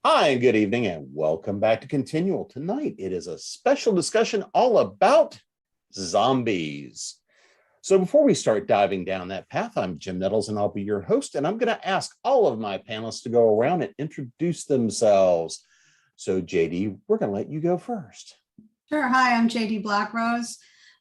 Hi, and good evening, and welcome back to ConTinual. Tonight, it is a special discussion all about zombies. So before we start diving down that path, I'm Jim Nettles, and I'll be your host, and I'm going to ask all of my panelists to go around and introduce themselves. So JD, we're going to let you go first. Sure. Hi, I'm JD Blackrose.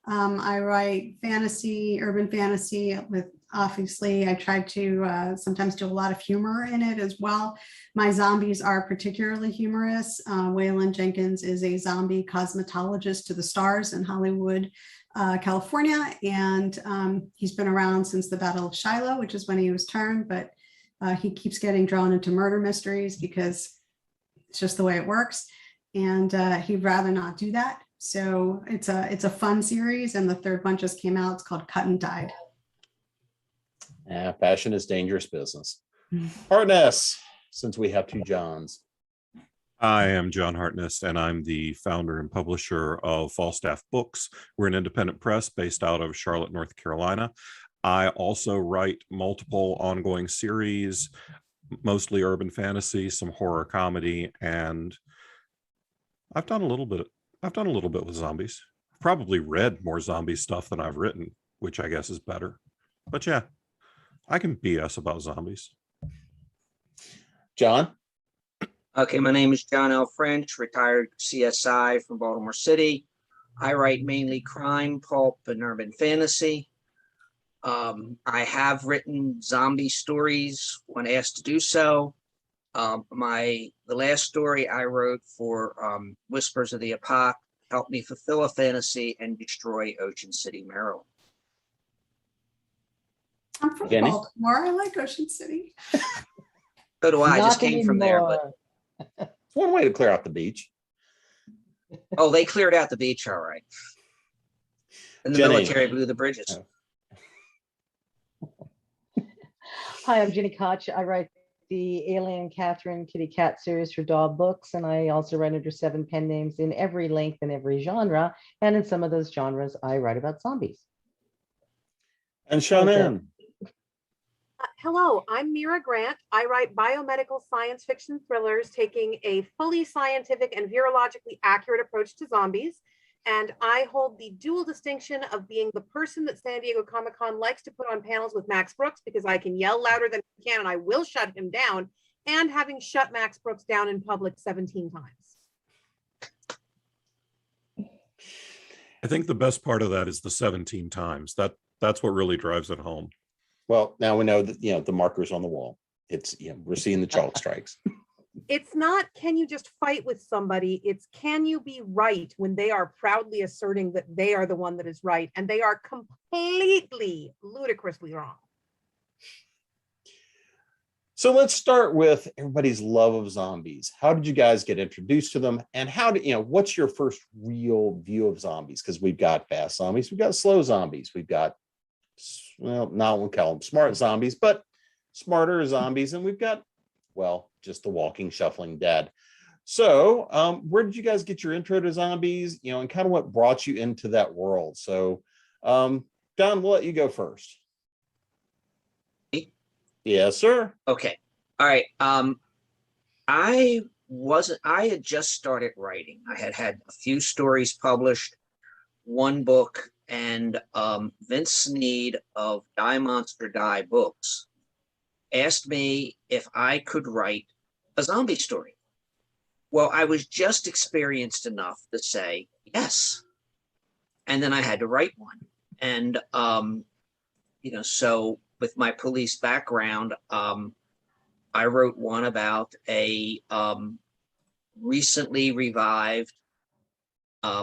I write fantasy, urban fantasy with, obviously, I try to sometimes do a lot of humor in it as well. My zombies are particularly humorous. Waylon Jenkins is a zombie cosmetologist to the stars in Hollywood, California, and he's been around since the Battle of Shiloh, which is when he was turned, but he keeps getting drawn into murder mysteries because it's just the way it works, and he'd rather not do that. So it's a fun series, and the third one just came out. It's called Cut and Dyed. Yeah, fashion is dangerous business. Hartness, since we have two Johns. I am John Hartness, and I'm the founder and publisher of Falstaff Books. We're an independent press based out of Charlotte, North Carolina. I also write multiple ongoing series, mostly urban fantasy, some horror comedy, and I've done a little bit with zombies. I've probably read more zombie stuff than I've written, which I guess is better. But yeah, I can BS about zombies. John? Okay, my name is John L. French, retired CSI from Baltimore City. I write mainly crime, pulp, and urban fantasy. I have written zombie stories when asked to do so. The last story I wrote for Whispers of the Epoch helped me fulfill a fantasy and destroy Ocean City, Maryland. I'm from Jenny? Baltimore. I like Ocean City. So do I. Not Just came from there, but It's one way to clear out the beach. oh, they cleared out the beach, all right. And the Jenny. military blew the bridges. Hi, I'm Gini Koch. I write the Alien Catherine Kitty Cat series for Dog Books, and I also write under 7 pen names in every length and every genre. And in some of those genres, I write about zombies. And Seanan. Hello, I'm Mira Grant. I write biomedical science fiction thrillers taking a fully scientific and virologically accurate approach to zombies. And I hold the dual distinction of being the person that San Diego Comic-Con likes to put on panels with Max Brooks because I can yell louder than he can and I will shut him down, and having shut Max Brooks down in public 17 times. I think the best part of that is the 17 times. That's what really drives it home. Well, now we know that, the marker's on the wall. It's, we're seeing the chalk strikes. It's not, can you just fight with somebody? It's, can you be right when they are proudly asserting that they are the one that is right and they are completely ludicrously wrong? So let's start with everybody's love of zombies. How did you guys get introduced to them? And what's your first real view of zombies? Because we've got fast zombies, we've got slow zombies, we've got, well, not one call them smart zombies, but smarter zombies, and we've got, well, just the walking, shuffling dead. So where did you guys get your intro to zombies, and kind of what brought you into that world? So Don, we'll let you go first. Yes, sir. Okay. All right. I had just started writing. I had a few stories published, one book, and Vince Sneed of Die Monster Die Books asked me if I could write a zombie story. Well, I was just experienced enough to say yes. And then I had to write one. And, so with my police background, I wrote one about a recently revived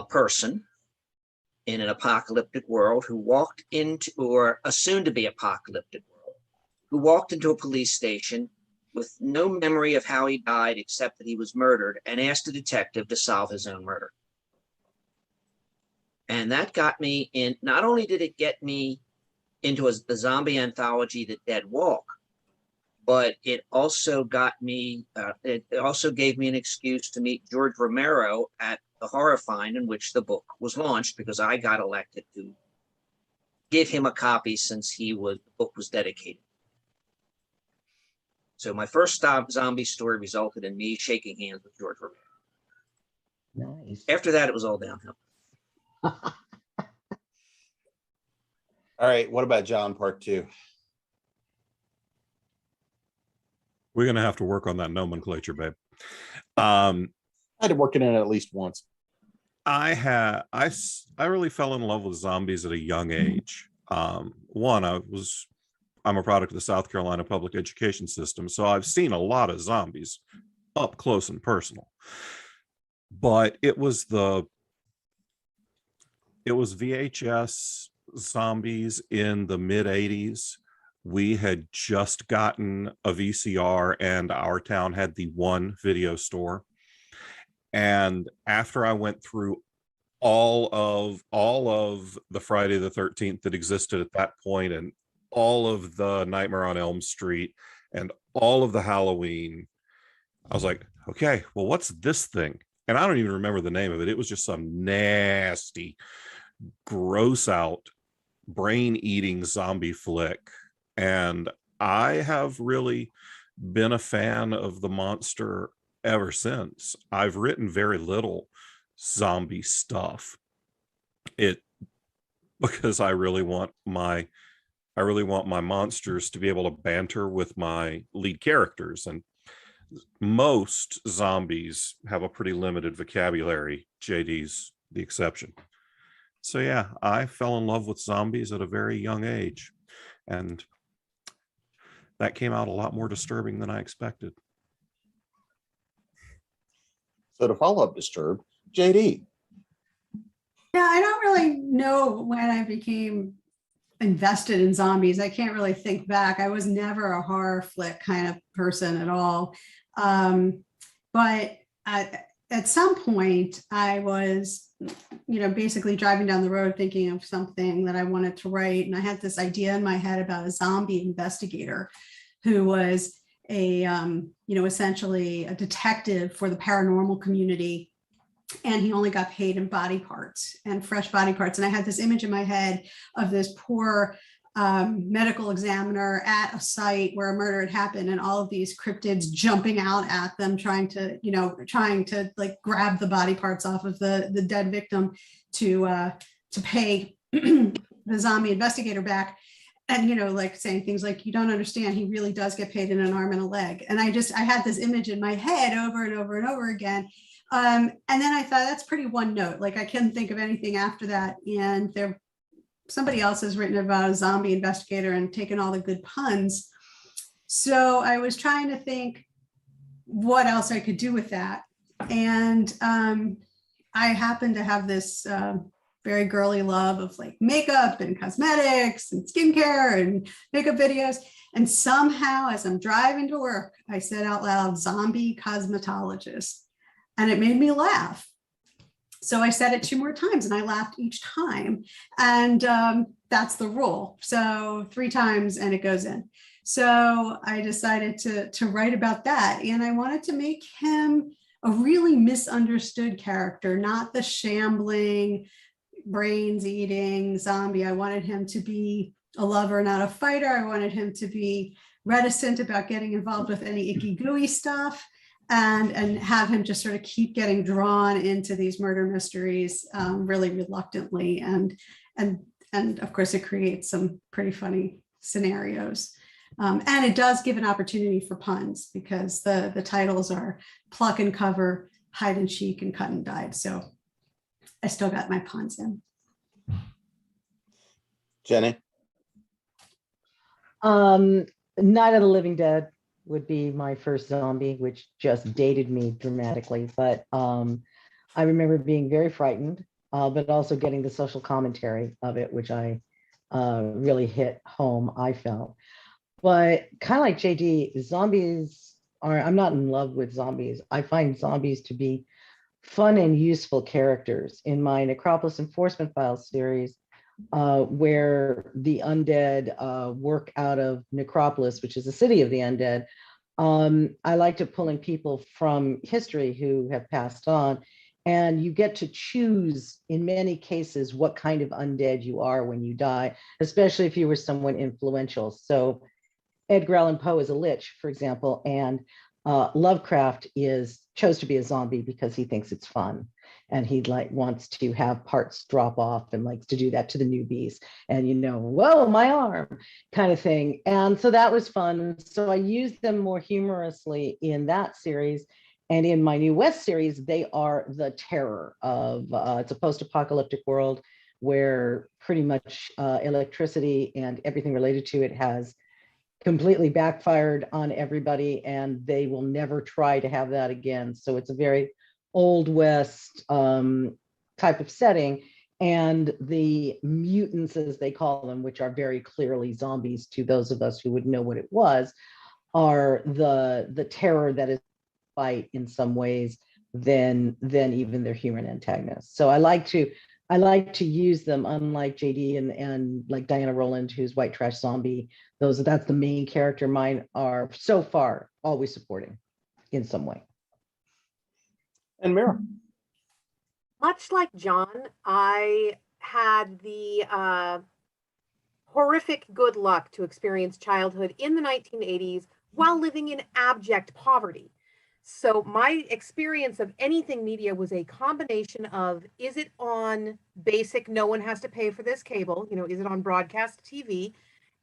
person in an apocalyptic world who walked into, or a soon-to-be apocalyptic world, who walked into a police station with no memory of how he died except that he was murdered, and asked a detective to solve his own murder. And that got me in, not only did it get me into the zombie anthology, The Dead Walk, but it also got me, it also gave me an excuse to meet George Romero at the Horrifying in which the book was launched, because I got elected to give him a copy since the book was dedicated. So my first zombie story resulted in me shaking hands with George Romero. Nice. After that, it was all downhill. All right. What about John, part two? We're going to have to work on that nomenclature, babe. I had to work it in at least once. I really fell in love with zombies at a young age. One, I'm a product of the South Carolina public education system, so I've seen a lot of zombies up close and personal. But it was VHS zombies in the mid 80s. We had just gotten a VCR, and our town had the one video store. And after I went through all of the Friday the 13th that existed at that point, and all of the Nightmare on Elm Street, and all of the Halloween, I was like, okay, well, what's this thing? And I don't even remember the name of it. It was just some nasty, gross out, brain-eating zombie flick. And I have really been a fan of the monster ever since. I've written very little zombie stuff, because I really want my monsters to be able to banter with my lead characters, and most zombies have a pretty limited vocabulary. JD's the exception. So yeah, I fell in love with zombies at a very young age, and that came out a lot more disturbing than I expected. So to follow up Disturbed, JD. Yeah, I don't really know when I became invested in zombies. I can't really think back. I was never a horror flick kind of person at all. But at some point I was, basically driving down the road thinking of something that I wanted to write. And I had this idea in my head about a zombie investigator who was essentially a detective for the paranormal community. And he only got paid in body parts and fresh body parts. And I had this image in my head of this poor medical examiner at a site where a murder had happened, and all of these cryptids jumping out at them, trying to like grab the body parts off of the dead victim to pay the zombie investigator back. And, like saying things like, you don't understand, he really does get paid in an arm and a leg. And I had this image in my head over and over and over again. And then I thought, that's pretty one note. Like, I couldn't think of anything after that. And somebody else has written about a zombie investigator and taken all the good puns. So I was trying to think what else I could do with that. And I happen to have this very girly love of like makeup and cosmetics and skincare and makeup videos. And somehow, as I'm driving to work, I said out loud, zombie cosmetologist. And it made me laugh. So I said it 2 more times and I laughed each time. And that's the rule. So 3 times and it goes in. So I decided to write about that. And I wanted to make him a really misunderstood character, not the shambling, brains eating zombie. I wanted him to be a lover, not a fighter. I wanted him to be reticent about getting involved with any icky gooey stuff. And have him just sort of keep getting drawn into these murder mysteries really reluctantly. And of course, it creates some pretty funny scenarios. And it does give an opportunity for puns, because the titles are Pluck and Cover, Hide and Chic, and Cut and Dyed. So I still got my puns in. Jenny? Night of the Living Dead would be my first zombie, which just dated me dramatically. But I remember being very frightened, but also getting the social commentary of it, which I really hit home, I felt. But kind of like JD, I'm not in love with zombies. I find zombies to be fun and useful characters. In my Necropolis Enforcement Files series, where the undead work out of Necropolis, which is the city of the undead. I like to pull in people from history who have passed on, and you get to choose in many cases what kind of undead you are when you die, especially if you were someone influential. So Edgar Allan Poe is a lich, for example, and Lovecraft chose to be a zombie because he thinks it's fun, and he wants to have parts drop off and likes to do that to the newbies, and whoa, my arm, kind of thing. And so that was fun. So I used them more humorously in that series. And in my New West series, they are the terror of, it's a post-apocalyptic world where pretty much electricity and everything related to it has completely backfired on everybody, and they will never try to have that again. So it's a very Old West type of setting. And the mutants, as they call them, which are very clearly zombies to those of us who would know what it was, are the terror that is fight in some ways than even their human antagonists. So I like to use them, unlike JD and like Diana Rowland, who's White Trash Zombie. That's the main character. Mine are so far always supporting in some way. And Mira? Much like John, I had the horrific good luck to experience childhood in the 1980s while living in abject poverty. So my experience of anything media was a combination of, is it on basic, no one has to pay for this cable, is it on broadcast TV?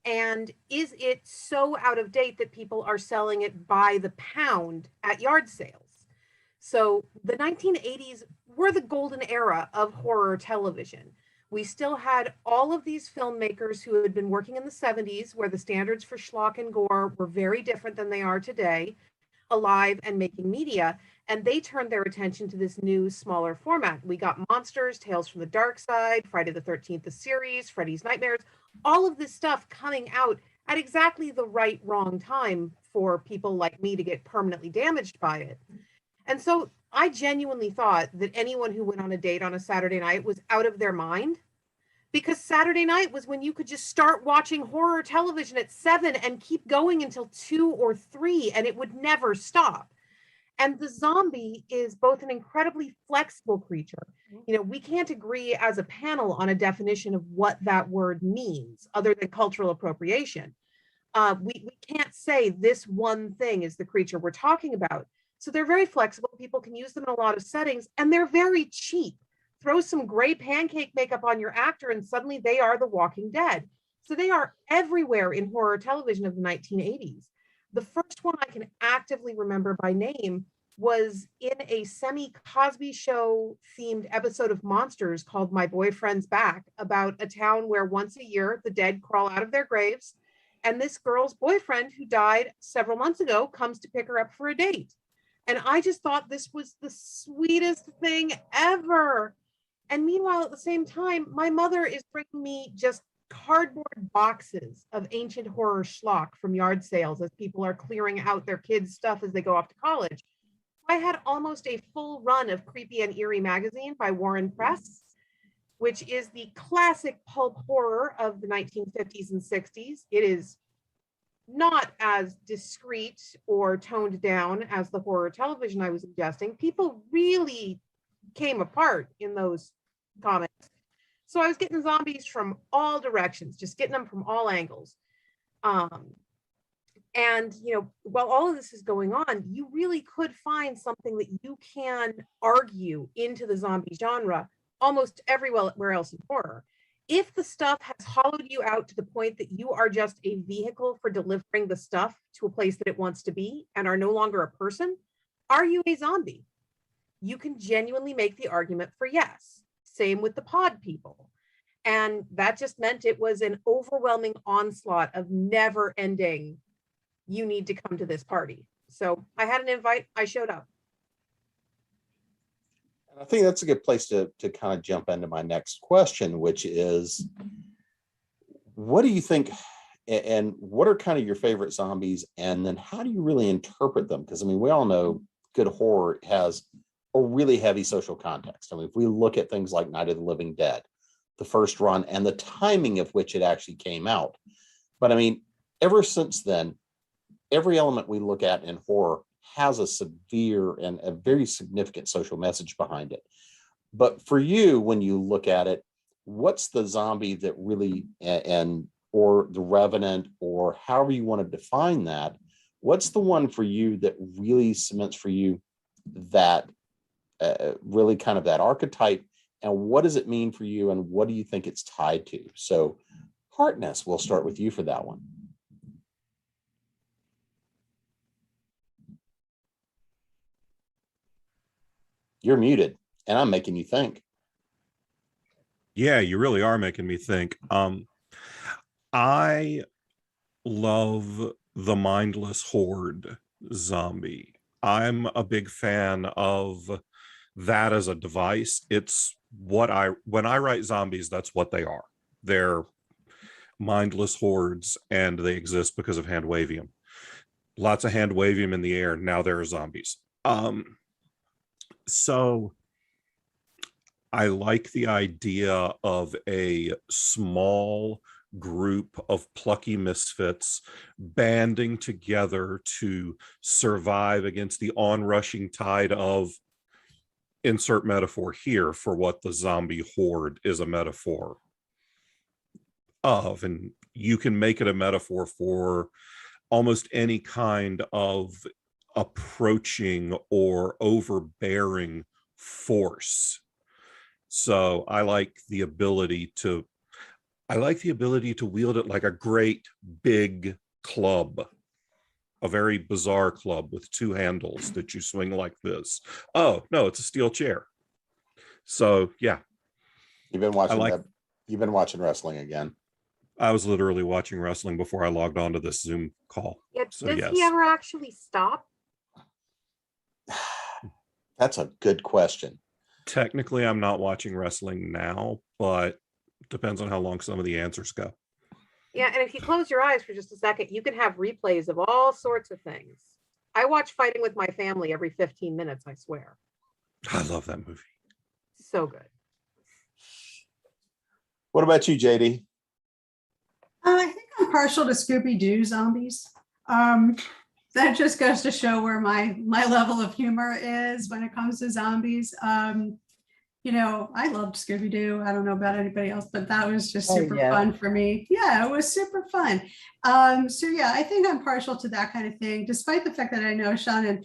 And is it so out of date that people are selling it by the pound at yard sales? So the 1980s were the golden era of horror television. We still had all of these filmmakers who had been working in the 70s, where the standards for schlock and gore were very different than they are today, alive and making media, and they turned their attention to this new, smaller format. We got Monsters, Tales from the Dark Side, Friday the 13th, the series, Freddy's Nightmares, all of this stuff coming out at exactly the wrong time for people like me to get permanently damaged by it. And so I genuinely thought that anyone who went on a date on a Saturday night was out of their mind, because Saturday night was when you could just start watching horror television at 7 and keep going until 2 or 3, and it would never stop. And the zombie is both an incredibly flexible creature. We can't agree as a panel on a definition of what that word means other than cultural appropriation. We can't say this one thing is the creature we're talking about. So they're very flexible. People can use them in a lot of settings, and they're very cheap. Throw some gray pancake makeup on your actor and suddenly they are the Walking Dead. So they are everywhere in horror television of the 1980s. The first one I can actively remember by name was in a semi-Cosby Show themed episode of Monsters called My Boyfriend's Back, about a town where once a year the dead crawl out of their graves, and this girl's boyfriend, who died several months ago, comes to pick her up for a date. And I just thought this was the sweetest thing ever. And meanwhile, at the same time, my mother is bringing me just cardboard boxes of ancient horror schlock from yard sales as people are clearing out their kids' stuff as they go off to college. I had almost a full run of Creepy and Eerie magazine by Warren Press, which is the classic pulp horror of the 1950s and 60s. It is not as discreet or toned down as the horror television I was ingesting. People really came apart in those comics. So I was getting zombies from all directions, just getting them from all angles. And, while all of this is going on, you really could find something that you can argue into the zombie genre almost everywhere else in horror. If the stuff has hollowed you out to the point that you are just a vehicle for delivering the stuff to a place that it wants to be and are no longer a person, are you a zombie? You can genuinely make the argument for yes. Same with the pod people. And that just meant it was an overwhelming onslaught of never ending, you need to come to this party. So I had an invite, I showed up. And I think that's a good place to kind of jump into my next question, which is, what do you think, and what are kind of your favorite zombies? And then how do you really interpret them? Because we all know good horror has a really heavy social context. If we look at things like Night of the Living Dead, the first run, and the timing of which it actually came out. But ever since then, every element we look at in horror has a severe and a very significant social message behind it. But for you, when you look at it, what's the zombie that really, and or The Revenant, or however you want to define that, what's the one for you that really cements for you that really kind of that archetype, and what does it mean for you, and what do you think it's tied to? So Hartness, we'll start with you for that one. You're muted, and I'm making you think. Yeah, you really are making me think. I love the mindless horde zombie. I'm a big fan of that as a device. It's what when I write zombies, that's what they are. They're mindless hordes, and they exist because of handwavium. Lots of handwavium in the air. Now there are zombies. So I like the idea of a small group of plucky misfits banding together to survive against the onrushing tide of, insert metaphor here for what the zombie horde is a metaphor of. And you can make it a metaphor for almost any kind of approaching or overbearing force. So I like the ability to wield it like a great big club, a very bizarre club with two handles that you swing like this. Oh no, it's a steel chair. So yeah. You've been watching wrestling again. I was literally watching wrestling before I logged on to this Zoom call. Yeah, So, does yes. he ever actually stop? That's a good question. Technically, I'm not watching wrestling now, but depends on how long some of the answers go. Yeah, and if you close your eyes for just a second, you can have replays of all sorts of things. I watch Fighting with My Family every 15 minutes, I swear. I love that movie. So good. What about you, JD? I think I'm partial to Scooby-Doo zombies. That just goes to show where my level of humor is when it comes to zombies. You know, I loved Scooby-Doo. I don't know about anybody else, but that was just super fun for me. Yeah, it was super fun. So yeah, I think I'm partial to that kind of thing, despite the fact that I know Seanan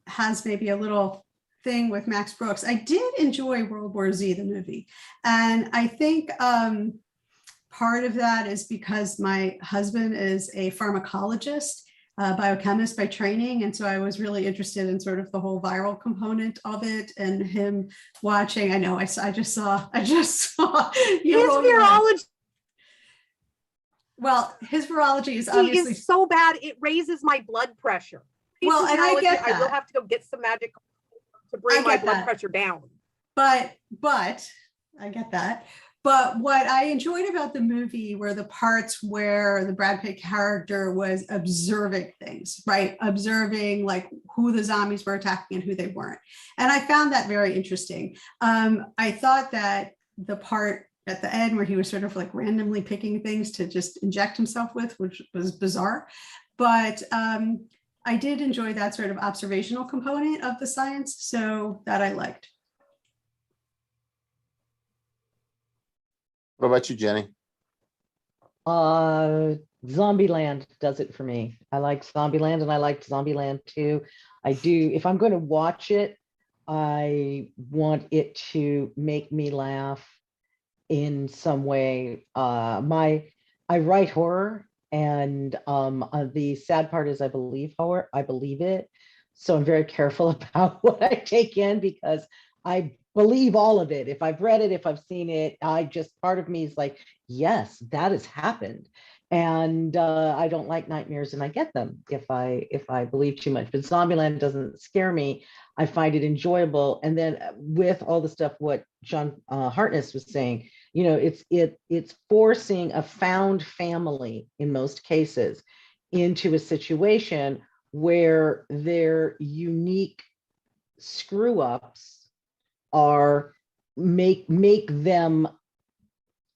has maybe a little thing with Max Brooks. I did enjoy World War Z, the movie. And I think part of that is because my husband is a pharmacologist, biochemist by training. And so I was really interested in sort of the whole viral component of it, and him watching. I know I just saw his virology. Well, his virology is obviously so bad it raises my blood pressure. Well, and I get that. I will have to go get some magic to bring my blood pressure down. But I get that. But what I enjoyed about the movie were the parts where the Brad Pitt character was observing things, right? Observing like who the zombies were attacking and who they weren't. And I found that very interesting. I thought that the part at the end where he was sort of like randomly picking things to just inject himself with, which was bizarre. But I did enjoy that sort of observational component of the science, so that I liked. What about you, Jenny? Zombieland does it for me. I like Zombieland, and I liked Zombieland 2. I do. If I'm going to watch it, I want it to make me laugh in some way. I write horror, and the sad part is I believe horror. I believe it. So I'm very careful about what I take in, because I believe all of it. If I've read it, if I've seen it, part of me is like, yes, that has happened. And I don't like nightmares, and I get them if I believe too much. But Zombieland doesn't scare me. I find it enjoyable. And then with all the stuff what John Hartness was saying, you know, it's forcing a found family in most cases into a situation where their unique screw ups are make them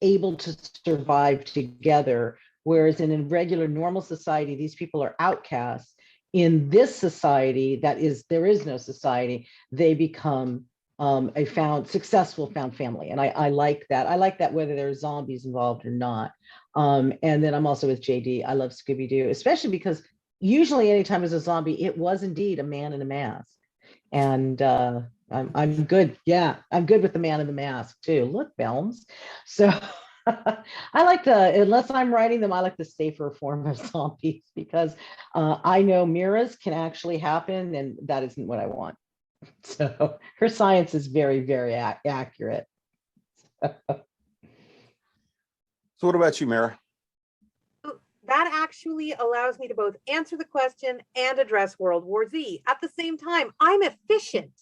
able to survive together, whereas in a regular normal society these people are outcasts. In this society, there is no society, they become a successful found family. And I like that. I like that whether there's zombies involved or not. And then I'm also with JD. I love Scooby-Doo, especially because usually anytime there's a zombie, it was indeed a man in a mask. And I'm good. Yeah, I'm good with the man in the mask too. Look, Belms. So I like to, unless I'm writing them, I like the safer form of zombies because I know Mira's can actually happen, and that isn't what I want. So her science is very, very accurate. So what about you, Mira? That actually allows me to both answer the question and address World War Z. At the same time, I'm efficient.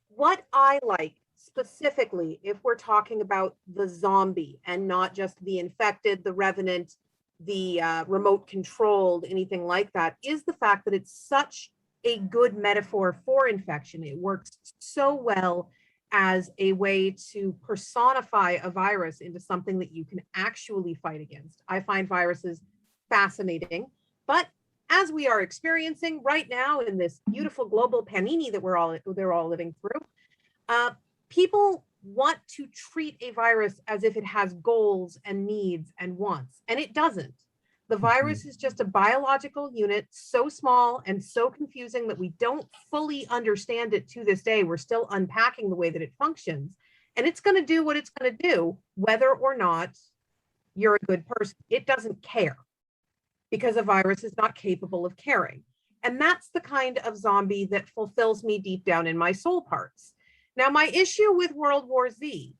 What I like specifically, if we're talking about the zombie and not just the infected, the revenant, the remote controlled, anything like that, is the fact that it's such a good metaphor for infection. It works so well as a way to personify a virus into something that you can actually fight against. I find viruses fascinating, but as we are experiencing right now in this beautiful global panini that they're all living through, people want to treat a virus as if it has goals and needs and wants, and it doesn't. The virus is just a biological unit, so small and so confusing that we don't fully understand it to this day. We're still unpacking the way that it functions, and it's going to do what it's going to do, whether or not you're a good person. It doesn't care because a virus is not capable of caring. And that's the kind of zombie that fulfills me deep down in my soul parts. Now, my issue with World War Z,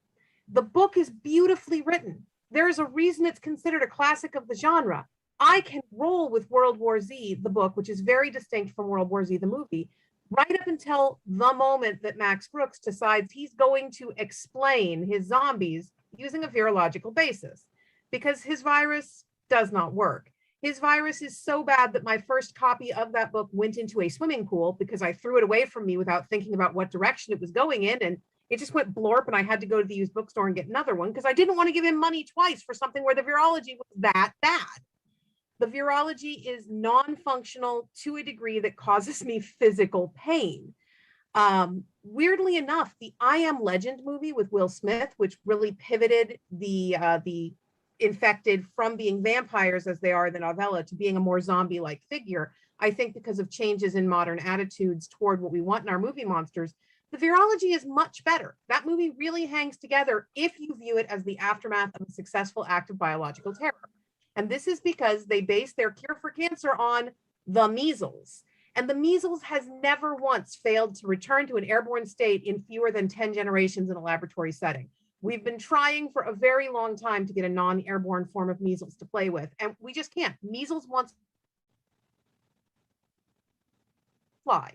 the book is beautifully written. There is a reason it's considered a classic of the genre. I can roll with World War Z, the book, which is very distinct from World War Z, the movie, right up until the moment that Max Brooks decides he's going to explain his zombies using a virological basis, because his virus does not work. His virus is so bad that my first copy of that book went into a swimming pool because I threw it away from me without thinking about what direction it was going in. And it just went blorp, and I had to go to the used bookstore and get another one because I didn't want to give him money twice for something where the virology was that bad. The virology is non-functional to a degree that causes me physical pain. Weirdly enough, the I Am Legend movie with Will Smith, which really pivoted the infected from being vampires as they are in the novella to being a more zombie-like figure, I think because of changes in modern attitudes toward what we want in our movie monsters, the virology is much better. That movie really hangs together if you view it as the aftermath of a successful act of biological terror. And this is because they base their cure for cancer on the measles. And the measles has never once failed to return to an airborne state in fewer than 10 generations in a laboratory setting. We've been trying for a very long time to get a non-airborne form of measles to play with, and we just can't. Measles wants to fly.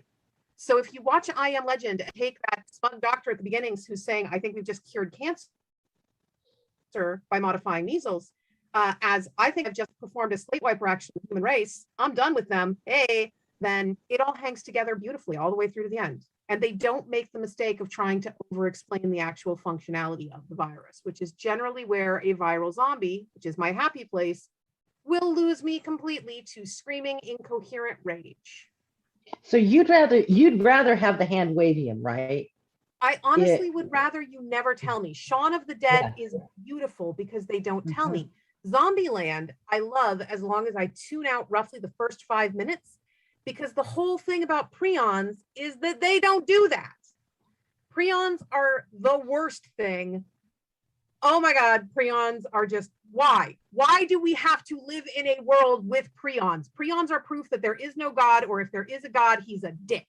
So if you watch I Am Legend and take that smug doctor at the beginnings who's saying, I think we've just cured cancer by modifying measles, as I think I've just performed a slate wiper action with the human race, I'm done with them, hey, then it all hangs together beautifully all the way through to the end. And they don't make the mistake of trying to over-explain the actual functionality of the virus, which is generally where a viral zombie, which is my happy place, will lose me completely to screaming incoherent rage. So you'd rather have the handwavium, right? I honestly would rather you never tell me. Shaun of the Dead is beautiful because they don't tell me. Zombieland, I love as long as I tune out roughly the first 5 minutes, because the whole thing about prions is that they don't do that. Prions are the worst thing. Oh my God, prions are just, why? Why do we have to live in a world with prions? Prions are proof that there is no God, or if there is a God, he's a dick.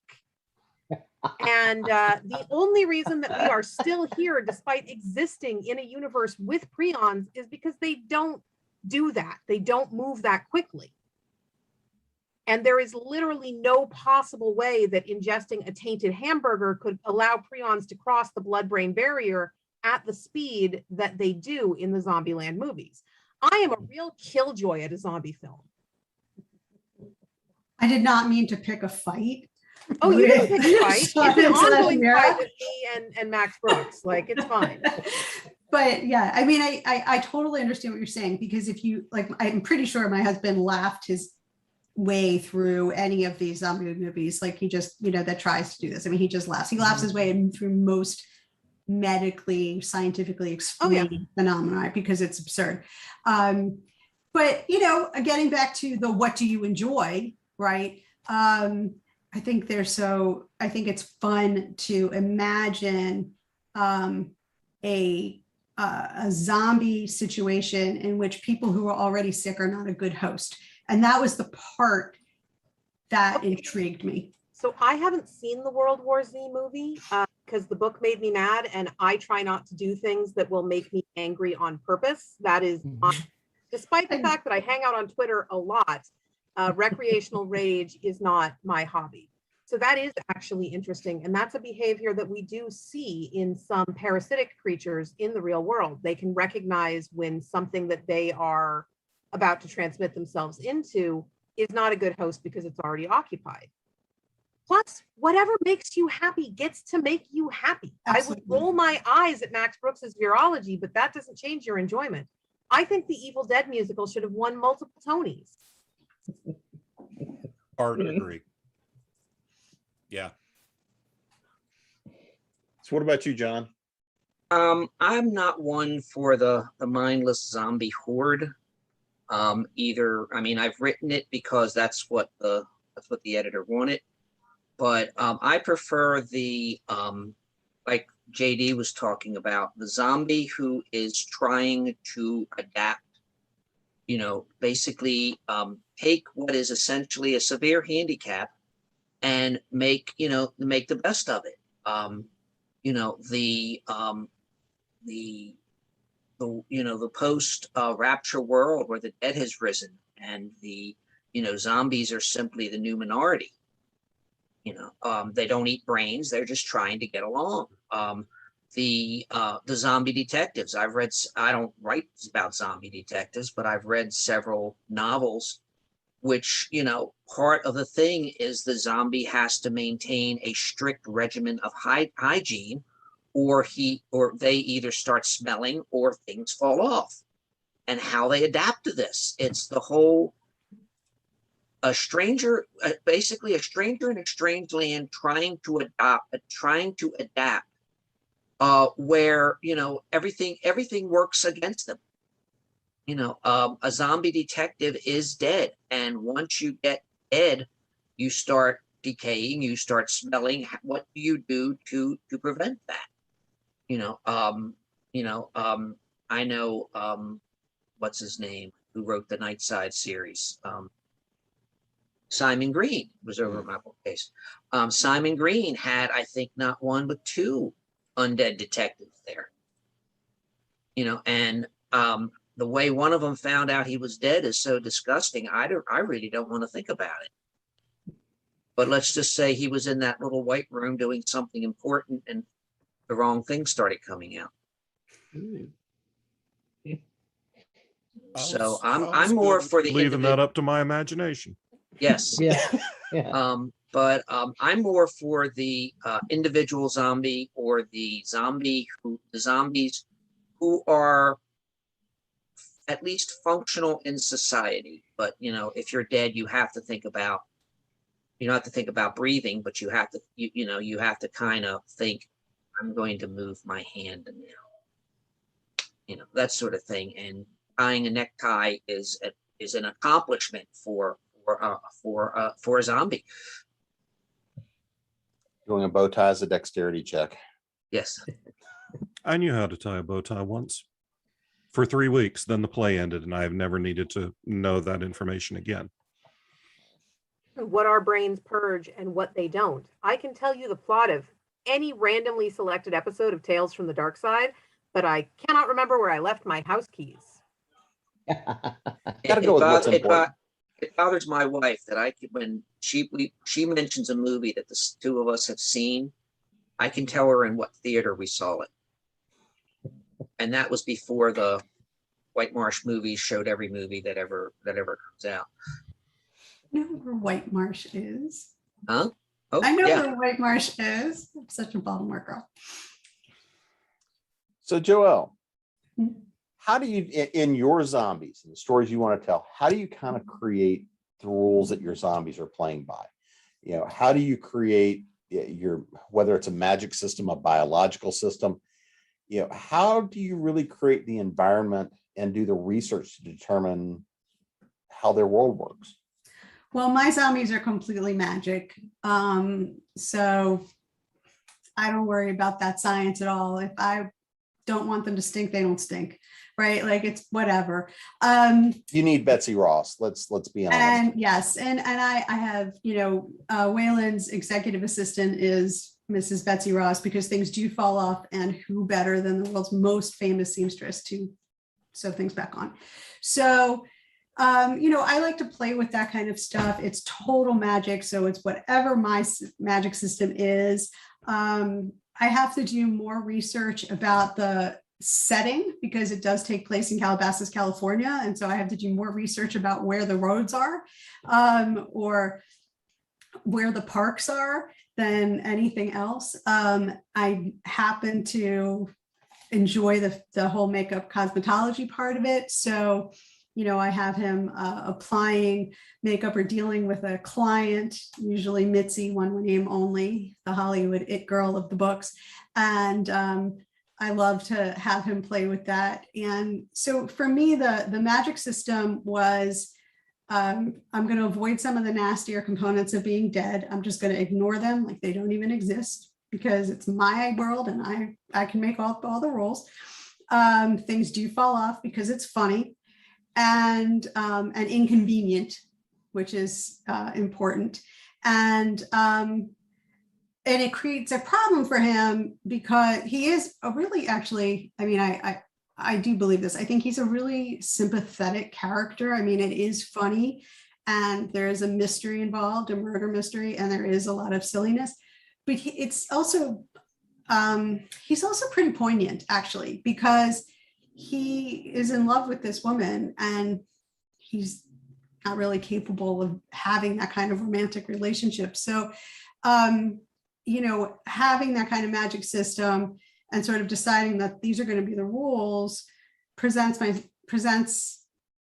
And the only reason that we are still here, despite existing in a universe with prions, is because they don't do that. They don't move that quickly. And there is literally no possible way that ingesting a tainted hamburger could allow prions to cross the blood-brain barrier at the speed that they do in the Zombieland movies. I am a real killjoy at a zombie film. I did not mean to pick a fight. Oh, you didn't pick a fight. It's an ongoing Mira. fight with me and Max Brooks. Like, it's fine. But yeah, I mean, I totally understand what you're saying, because if you, like, I'm pretty sure my husband laughed his way through any of these zombie movies. Like he just, that tries to do this. I mean, he just laughs. He laughs his way through most medically, scientifically explained phenomena because it's absurd. But, getting back to the what do you enjoy, right? I think it's fun to imagine a zombie situation in which people who are already sick are not a good host. And that was the part that intrigued me. So I haven't seen the World War Z movie because the book made me mad, and I try not to do things that will make me angry on purpose. That is, despite the fact that I hang out on Twitter a lot, recreational rage is not my hobby. So that is actually interesting. And that's a behavior that we do see in some parasitic creatures in the real world. They can recognize when something that they are about to transmit themselves into is not a good host because it's already occupied. Plus, whatever makes you happy gets to make you happy. Absolutely. I would roll my eyes at Max Brooks's virology, but that doesn't change your enjoyment. I think the Evil Dead musical should have won multiple Tonys. Hard to agree. Yeah. So what about you, John? I'm not one for the mindless zombie horde. Either, I mean, I've written it because that's what the editor wanted, but I prefer the like JD was talking about, the zombie who is trying to adapt. Basically take what is essentially a severe handicap and make the best of it. The post rapture world where the dead has risen and the zombies are simply the new minority. They don't eat brains, they're just trying to get along. The zombie detectives, I don't write about zombie detectives, but I've read several novels which, part of the thing is the zombie has to maintain a strict regimen of hygiene, or they either start smelling or things fall off. And how they adapt to this, it's the whole basically a stranger in a strange land trying to adapt, where everything works against them. A zombie detective is dead, and once you get dead, you start decaying, you start smelling. What do you do to prevent that? I know what's his name, who wrote the Nightside series. Simon Green was over at my bookcase. Simon Green had, I think, not one but two undead detectives there. And the way one of them found out he was dead is so disgusting. I really don't want to think about it. But let's just say he was in that little white room doing something important, and the wrong thing started coming out. So I'm more for the leaving that up to my imagination. Yes. Yeah. But I'm more for the individual zombie, or the zombies who are at least functional in society. But if you're dead, you don't have to think about breathing, but you have to kind of think, I'm going to move my hand now, that sort of thing. And tying a necktie is an accomplishment for a zombie. Doing a bow tie is a dexterity check. Yes. I knew how to tie a bow tie once for 3 weeks. Then the play ended, and I have never needed to know that information again. What our brains purge and what they don't. I can tell you the plot of any randomly selected episode of Tales from the Dark Side, but I cannot remember where I left my house keys. Gotta go with what's important. It bothers my wife that when she mentions a movie that the two of us have seen, I can tell her in what theater we saw it. And that was before the White Marsh movies showed every movie that ever comes out. I know where White Marsh is. Huh? Oh, I know yeah. where White Marsh is. I'm such a Baltimore girl. So Joelle, how do you, in your zombies and the stories you want to tell, how do you kind of create the rules that your zombies are playing by? You know, how do you create your, whether it's a magic system, a biological system, you know, how do you really create the environment and do the research to determine how their world works? Well, my zombies are completely magic. So I don't worry about that science at all. If I don't want them to stink, they don't stink, right? Like it's whatever. You need Betsy Ross. Let's be honest. And yes, and I have, you know, Waylon's executive assistant is Mrs. Betsy Ross, because things do fall off, and who better than the world's most famous seamstress to sew things back on. So, you know, I like to play with that kind of stuff. It's total magic. So it's whatever my magic system is. I have to do more research about the setting because it does take place in Calabasas, California. And so I have to do more research about where the roads are, or where the parks are than anything else. I happen to enjoy the whole makeup cosmetology part of it. So, you know, I have him applying makeup or dealing with a client, usually Mitzi, one name only, the Hollywood it girl of the books. And I love to have him play with that. And so for me, the magic system was, I'm going to avoid some of the nastier components of being dead. I'm just going to ignore them like they don't even exist, because it's my world and I can make all the rules. Things do fall off because it's funny and inconvenient, which is important. And it creates a problem for him because he is a really, actually, I mean, I do believe this. I think he's a really sympathetic character. I mean, it is funny and there is a mystery involved, a murder mystery, and there is a lot of silliness, but it's also, he's also pretty poignant actually, because he is in love with this woman and he's not really capable of having that kind of romantic relationship. So, you know, having that kind of magic system and sort of deciding that these are going to be the rules presents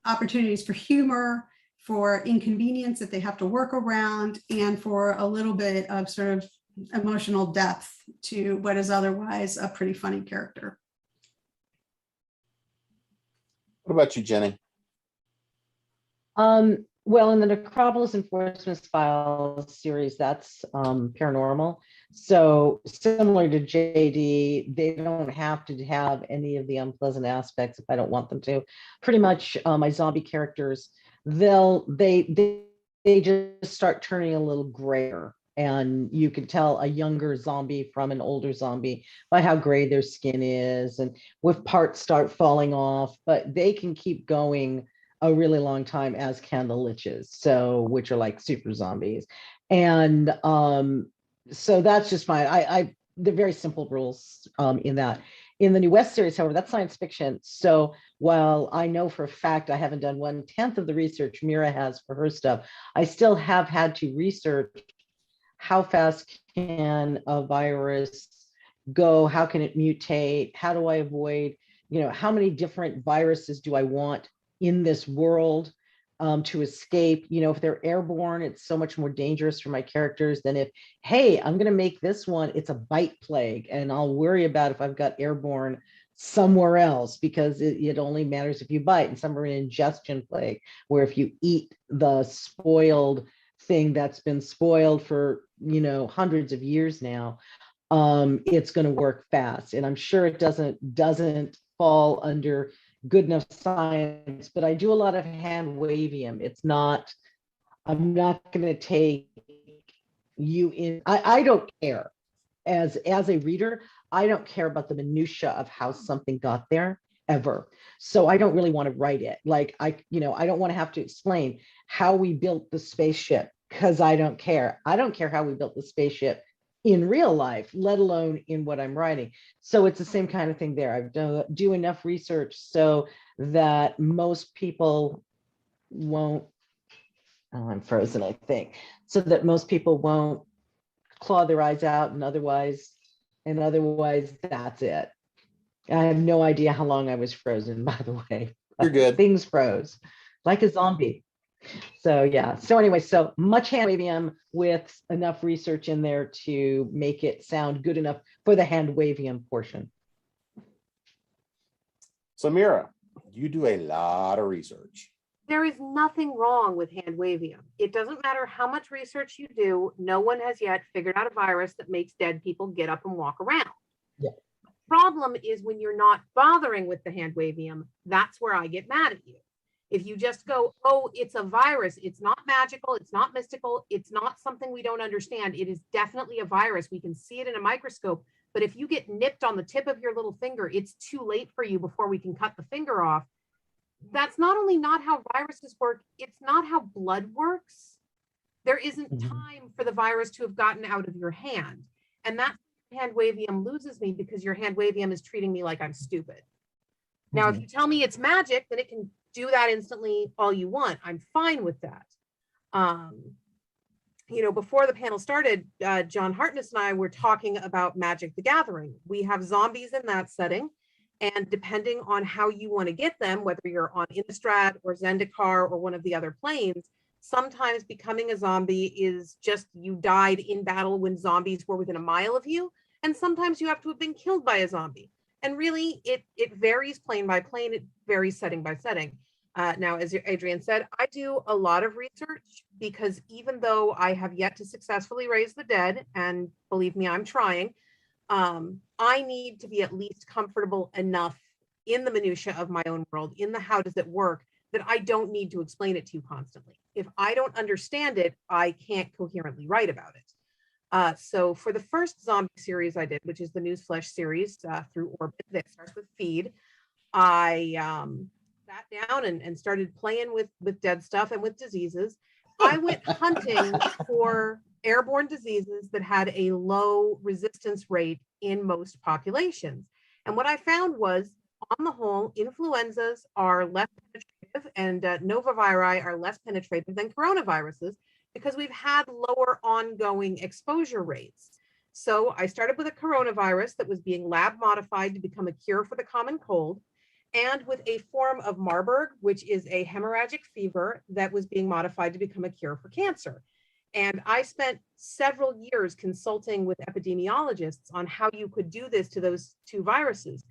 opportunities for humor, for inconvenience that they have to work around, and for a little bit of sort of emotional depth to what is otherwise a pretty funny character. What about you, Jenny? Well, in the Necropolis Enforcement Files series, that's paranormal. So similar to JD, they don't have to have any of the unpleasant aspects if I don't want them to. Pretty much my zombie characters, they just start turning a little grayer. And you can tell a younger zombie from an older zombie by how gray their skin is and with parts start falling off, but they can keep going a really long time, as can the liches, so which are like super zombies. And so that's just fine. They're very simple rules in that. In the New West series, however, that's science fiction. So while I know for a fact I haven't done 1/10 of the research Mira has for her stuff, I still have had to research how fast can a virus go? How can it mutate? How do I avoid, you know, how many different viruses do I want in this world to escape? You know, if they're airborne, it's so much more dangerous for my characters than if, hey, I'm going to make this one, it's a bite plague, and I'll worry about if I've got airborne somewhere else, because it only matters if you bite. And some are an ingestion plague, where if you eat the spoiled thing that's been spoiled for, you know, hundreds of years now, it's going to work fast. And I'm sure it doesn't fall under good enough science, but I do a lot of handwavium. It's not, I'm not going to take you in. I don't care as a reader. I don't care about the minutia of how something got there ever. So I don't really want to write it. Like I don't want to have to explain how we built the spaceship, because I don't care. I don't care how we built the spaceship in real life, let alone in what I'm writing. So it's the same kind of thing there. I've do enough research so that most people won't, oh, I'm frozen, I think, so that most people won't claw their eyes out, and otherwise that's it. I have no idea how long I was frozen, by the way. You're good. Things froze like a zombie. So yeah. So anyway, so much handwavium with enough research in there to make it sound good enough for the handwavium portion. So Mira, you do a lot of research. There is nothing wrong with handwavium. It doesn't matter how much research you do. No one has yet figured out a virus that makes dead people get up and walk around. Yeah. The problem is when you're not bothering with the handwavium, that's where I get mad at you. If you just go, oh, it's a virus, it's not magical, it's not mystical, it's not something we don't understand. It is definitely a virus. We can see it in a microscope. But if you get nipped on the tip of your little finger, it's too late for you before we can cut the finger off. That's not only not how viruses work, it's not how blood works. There isn't time for the virus to have gotten out of your hand. And that handwavium loses me because your handwavium is treating me like I'm stupid. Now, if you tell me it's magic, then it can do that instantly all you want. I'm fine with that. You know, before the panel started, John Hartness and I were talking about Magic the Gathering. We have zombies in that setting. And depending on how you want to get them, whether you're on Innistrad or Zendikar or one of the other planes, sometimes becoming a zombie is just you died in battle when zombies were within a mile of you. And sometimes you have to have been killed by a zombie. And really, it varies plane by plane. It varies setting by setting. Now, as Adrian said, I do a lot of research because even though I have yet to successfully raise the dead, and believe me, I'm trying, I need to be at least comfortable enough in the minutia of my own world, in the how does it work, that I don't need to explain it to you constantly. If I don't understand it, I can't coherently write about it. So for the first zombie series I did, which is the Newsflesh series through Orbit that starts with Feed, I sat down and started playing with dead stuff and with diseases. I went hunting for airborne diseases that had a low resistance rate in most populations. And what I found was, on the whole, influenzas are less penetrative and novaviri are less penetrative than coronaviruses because we've had lower ongoing exposure rates. So I started with a coronavirus that was being lab modified to become a cure for the common cold, and with a form of Marburg, which is a hemorrhagic fever that was being modified to become a cure for cancer. And I spent several years consulting with epidemiologists on how you could do this to those two viruses.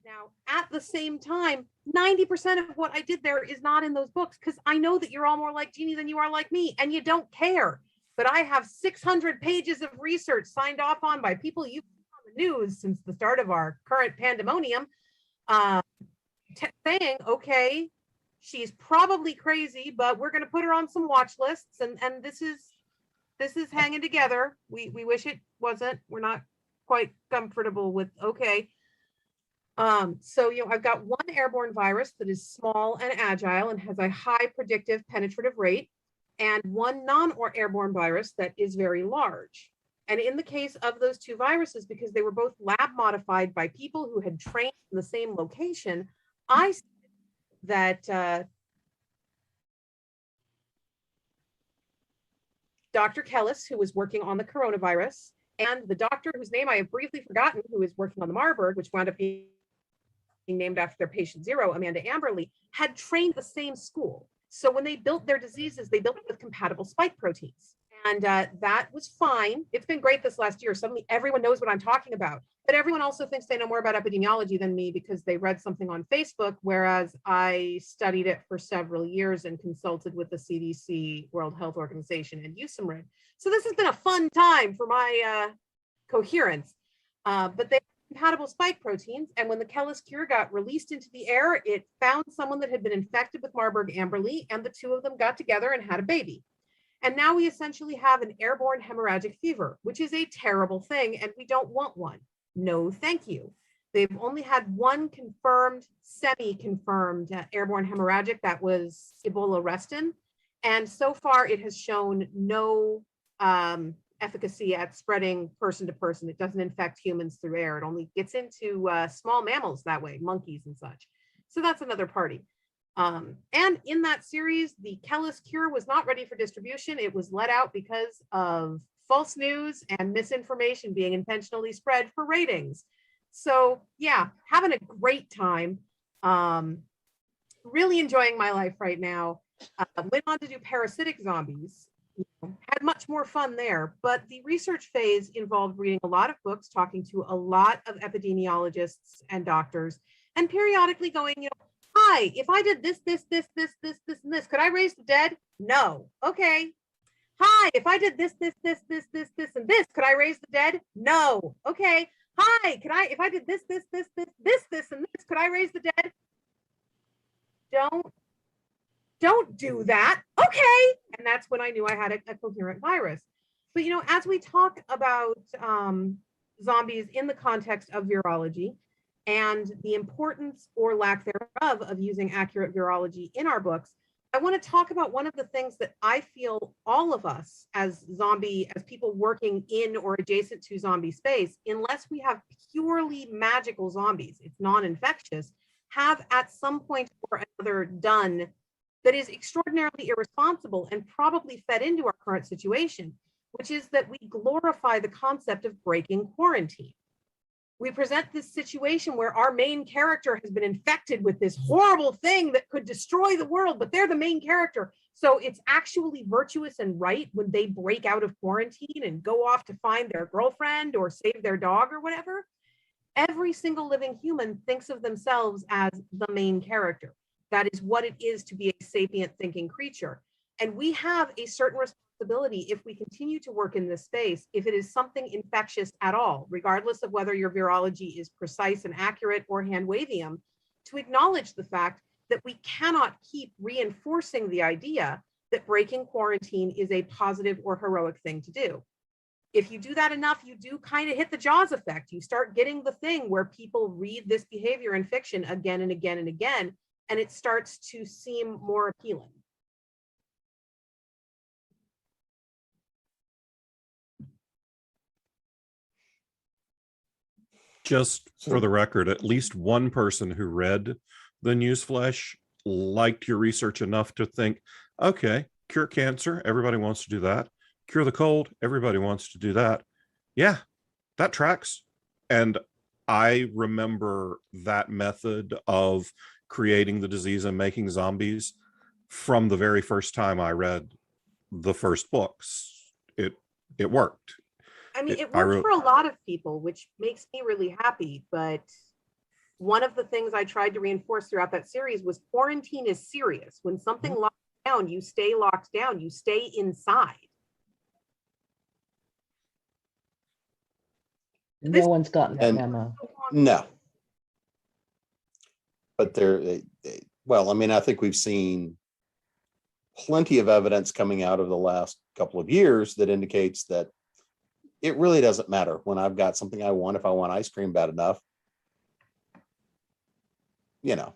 Now, at the same time, 90% of what I did there is not in those books because I know that you're all more like Gini than you are like me, and you don't care. But I have 600 pages of research signed off on by people you've seen on the news since the start of our current pandemonium, saying, okay, she's probably crazy, but we're going to put her on some watch lists, and this is hanging together. We wish it wasn't. We're not quite comfortable with, okay. So, you know, I've got one airborne virus that is small and agile and has a high predictive penetrative rate, and one non-airborne virus that is very large. And in the case of those two viruses, because they were both lab modified by people who had trained in the same location, I said that Dr. Kellis, who was working on the coronavirus, and the doctor whose name I have briefly forgotten, who is working on the Marburg, which wound up being named after their patient zero, Amanda Amberley, had trained the same school. So when they built their diseases, they built it with compatible spike proteins. And that was fine. It's been great this last year. Suddenly everyone knows what I'm talking about. But everyone also thinks they know more about epidemiology than me because they read something on Facebook, whereas I studied it for several years and consulted with the CDC, World Health Organization, and USAMRIID. So this has been a fun time for my coherence. But they compatible spike proteins, and when the Kellis cure got released into the air, it found someone that had been infected with Marburg Amberley, and the two of them got together and had a baby. And now we essentially have an airborne hemorrhagic fever, which is a terrible thing, and we don't want one. No, thank you. They've only had one confirmed, semi-confirmed airborne hemorrhagic, that was Ebola restin. And so far it has shown no efficacy at spreading person to person. It doesn't infect humans through air. It only gets into small mammals that way, monkeys and such. So that's another party. And in that series, the Kellis cure was not ready for distribution. It was let out because of false news and misinformation being intentionally spread for ratings. So yeah, having a great time. Really enjoying my life right now. Went on to do parasitic zombies. Had much more fun there, but the research phase involved reading a lot of books, talking to a lot of epidemiologists and doctors, and periodically going, hi, if I did this, and this, could I raise the dead? No. Okay. Hi, if I did this, and this, could I raise the dead? No. Okay. Hi, if I did this, and this, could I raise the dead? Don't do that. Okay. And that's when I knew I had a coherent virus. But, as we talk about zombies in the context of virology and the importance or lack thereof of using accurate virology in our books, I want to talk about one of the things that I feel all of us as people working in or adjacent to zombie space, unless we have purely magical zombies, it's non-infectious, have at some point or another done that is extraordinarily irresponsible and probably fed into our current situation, which is that we glorify the concept of breaking quarantine. We present this situation where our main character has been infected with this horrible thing that could destroy the world, but they're the main character. So it's actually virtuous and right when they break out of quarantine and go off to find their girlfriend or save their dog or whatever. Every single living human thinks of themselves as the main character. That is what it is to be a sapient thinking creature. And we have a certain responsibility if we continue to work in this space, if it is something infectious at all, regardless of whether your virology is precise and accurate or handwavium, to acknowledge the fact that we cannot keep reinforcing the idea that breaking quarantine is a positive or heroic thing to do. If you do that enough, you do kind of hit the Jaws effect. You start getting the thing where people read this behavior in fiction again and again and again, and it starts to seem more appealing. Just for the record, at least one person who read the newsflash liked your research enough to think, okay, cure cancer, everybody wants to do that. Cure the cold, everybody wants to do that. Yeah, that tracks. And I remember that method of creating the disease and making zombies from the very first time I read the first books. It worked. I mean, it worked for a lot of people, which makes me really happy. But one of the things I tried to reinforce throughout that series was quarantine is serious. When something locks down, you stay locked down, you stay inside. No one's gotten that memo. No. But well, I mean, I think we've seen plenty of evidence coming out of the last couple of years that indicates that it really doesn't matter when I've got something I want. If I want ice cream bad enough, and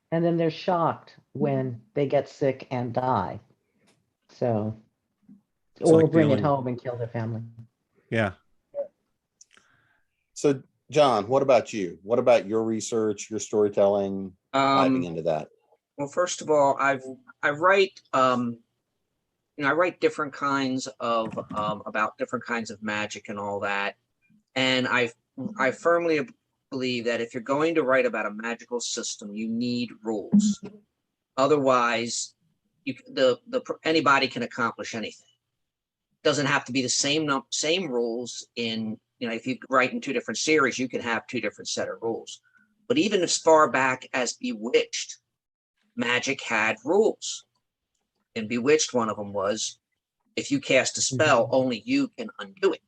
then they're shocked when they get sick and die. So, or like bring it home and kill their family. Yeah. So, John, what about you? What about your research, your storytelling, diving into that? Well, first of all, I write I write different kinds of about different kinds of magic and all that, and I firmly believe that if you're going to write about a magical system, you need rules. Otherwise, anybody can accomplish anything. Doesn't have to be the same rules in, if you write in two different series, you can have two different set of rules. But even as far back as Bewitched, magic had rules. In Bewitched, one of them was, if you cast a spell, only you can undo it.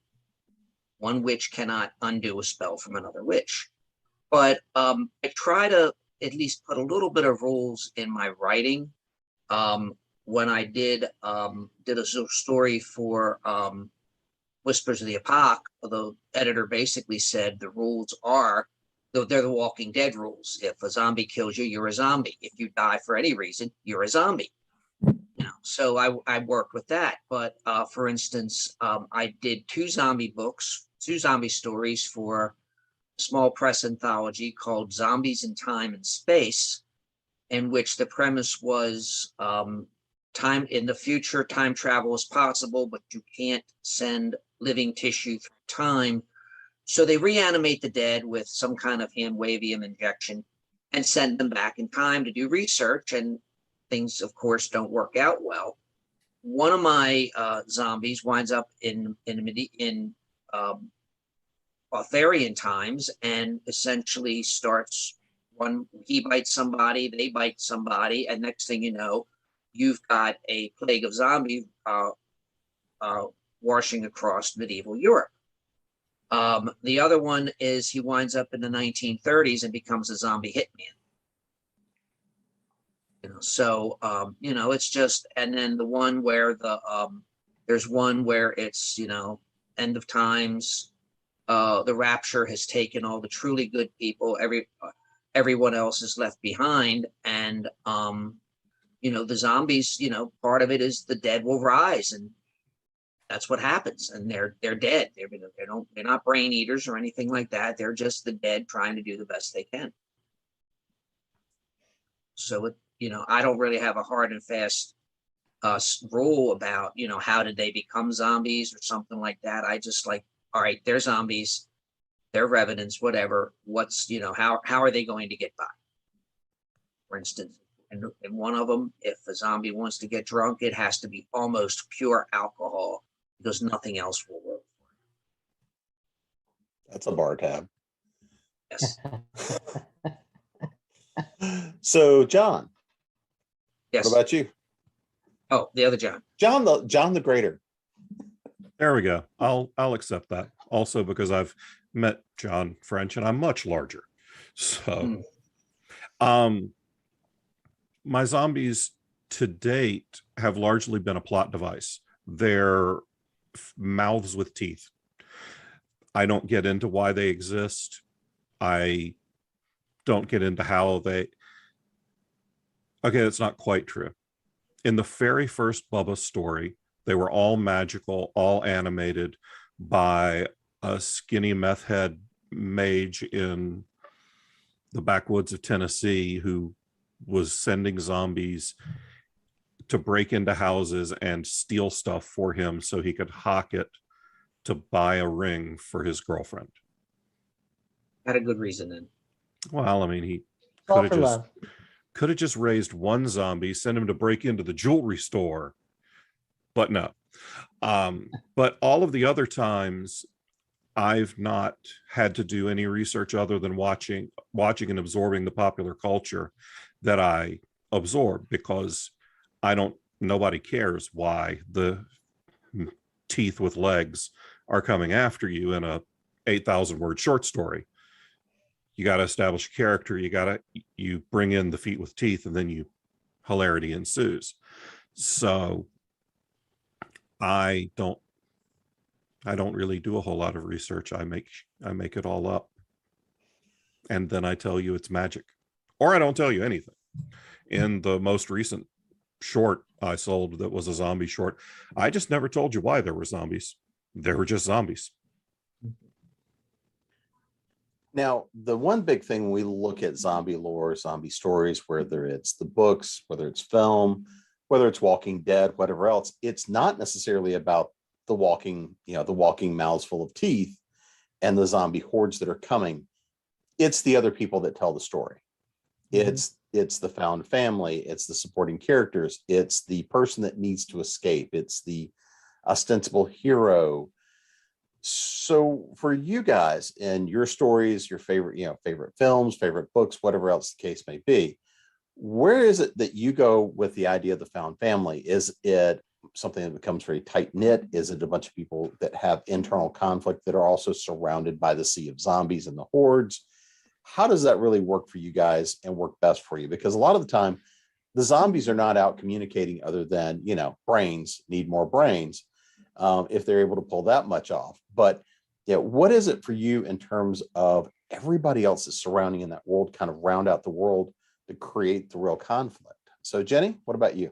One witch cannot undo a spell from another witch. But I try to at least put a little bit of rules in my writing. When I did a story for Whispers of the Epoch, the editor basically said the rules are, they're the Walking Dead rules. If a zombie kills you, you're a zombie. If you die for any reason, you're a zombie. So I worked with that. But for instance, I did two zombie stories for a small press anthology called Zombies in Time and Space, in which the premise was time in the future, time travel is possible, but you can't send living tissue through time. So they reanimate the dead with some kind of handwavium injection and send them back in time to do research. And things, of course, don't work out well. One of my zombies winds up in Arthurian times and essentially starts he bites somebody, they bite somebody, and next thing you know, you've got a plague of zombie washing across medieval Europe. The other one is he winds up in the 1930s and becomes a zombie hitman. So it's just, and then the one where there's one where it's end of times. The rapture has taken all the truly good people. Everyone else is left behind, and the zombies. Part of it is the dead will rise, and that's what happens. And they're dead. They're not brain eaters or anything like that. They're just the dead trying to do the best they can. So I don't really have a hard and fast rule about how did they become zombies or something like that. I just like, all right, they're zombies, they're revenants, whatever. What's how are they going to get by? For instance, in one of them, if a zombie wants to get drunk, it has to be almost pure alcohol because nothing else will work. That's a bar tab. Yes. So, John. Yes. What about you? Oh, the other John. John the Greater. There we go. I'll accept that. Also because I've met John French and I'm much larger. So my zombies to date have largely been a plot device. They're mouths with teeth. I don't get into why they exist. I don't get into how they... Okay, that's not quite true. In the very first Bubba story, they were all magical, all animated by a skinny meth head mage in the backwoods of Tennessee who was sending zombies to break into houses and steal stuff for him so he could hawk it to buy a ring for his girlfriend. Had a good reason then. Well, I mean, he All for love. could have just raised one zombie, sent him to break into the jewelry store, but no. But all of the other times I've not had to do any research other than watching and absorbing the popular culture that I absorb, because nobody cares why the teeth with legs are coming after you in a 8,000 word short story. You got to establish a character. You bring in the feet with teeth, and then hilarity ensues. So I don't really do a whole lot of research. I make it all up, and then I tell you it's magic, or I don't tell you anything. In the most recent short I sold that was a zombie short, I just never told you why there were zombies. There were just zombies. Now, the one big thing when we look at zombie lore, zombie stories, whether it's the books, whether it's film, whether it's Walking Dead, whatever else, it's not necessarily about the walking mouths full of teeth and the zombie hordes that are coming. It's the other people that tell the story. Mm-hmm. It's the found family. It's the supporting characters. It's the person that needs to escape. It's the ostensible hero. So for you guys and your stories, your favorite films, favorite books, whatever else the case may be, where is it that you go with the idea of the found family? Is it something that becomes very tight knit? Is it a bunch of people that have internal conflict that are also surrounded by the sea of zombies and the hordes? How does that really work for you guys and work best for you? Because a lot of the time, the zombies are not out communicating other than, brains need more brains. If they're able to pull that much off. But what is it for you in terms of everybody else that's surrounding in that world, kind of round out the world to create the real conflict? So Jenny, what about you?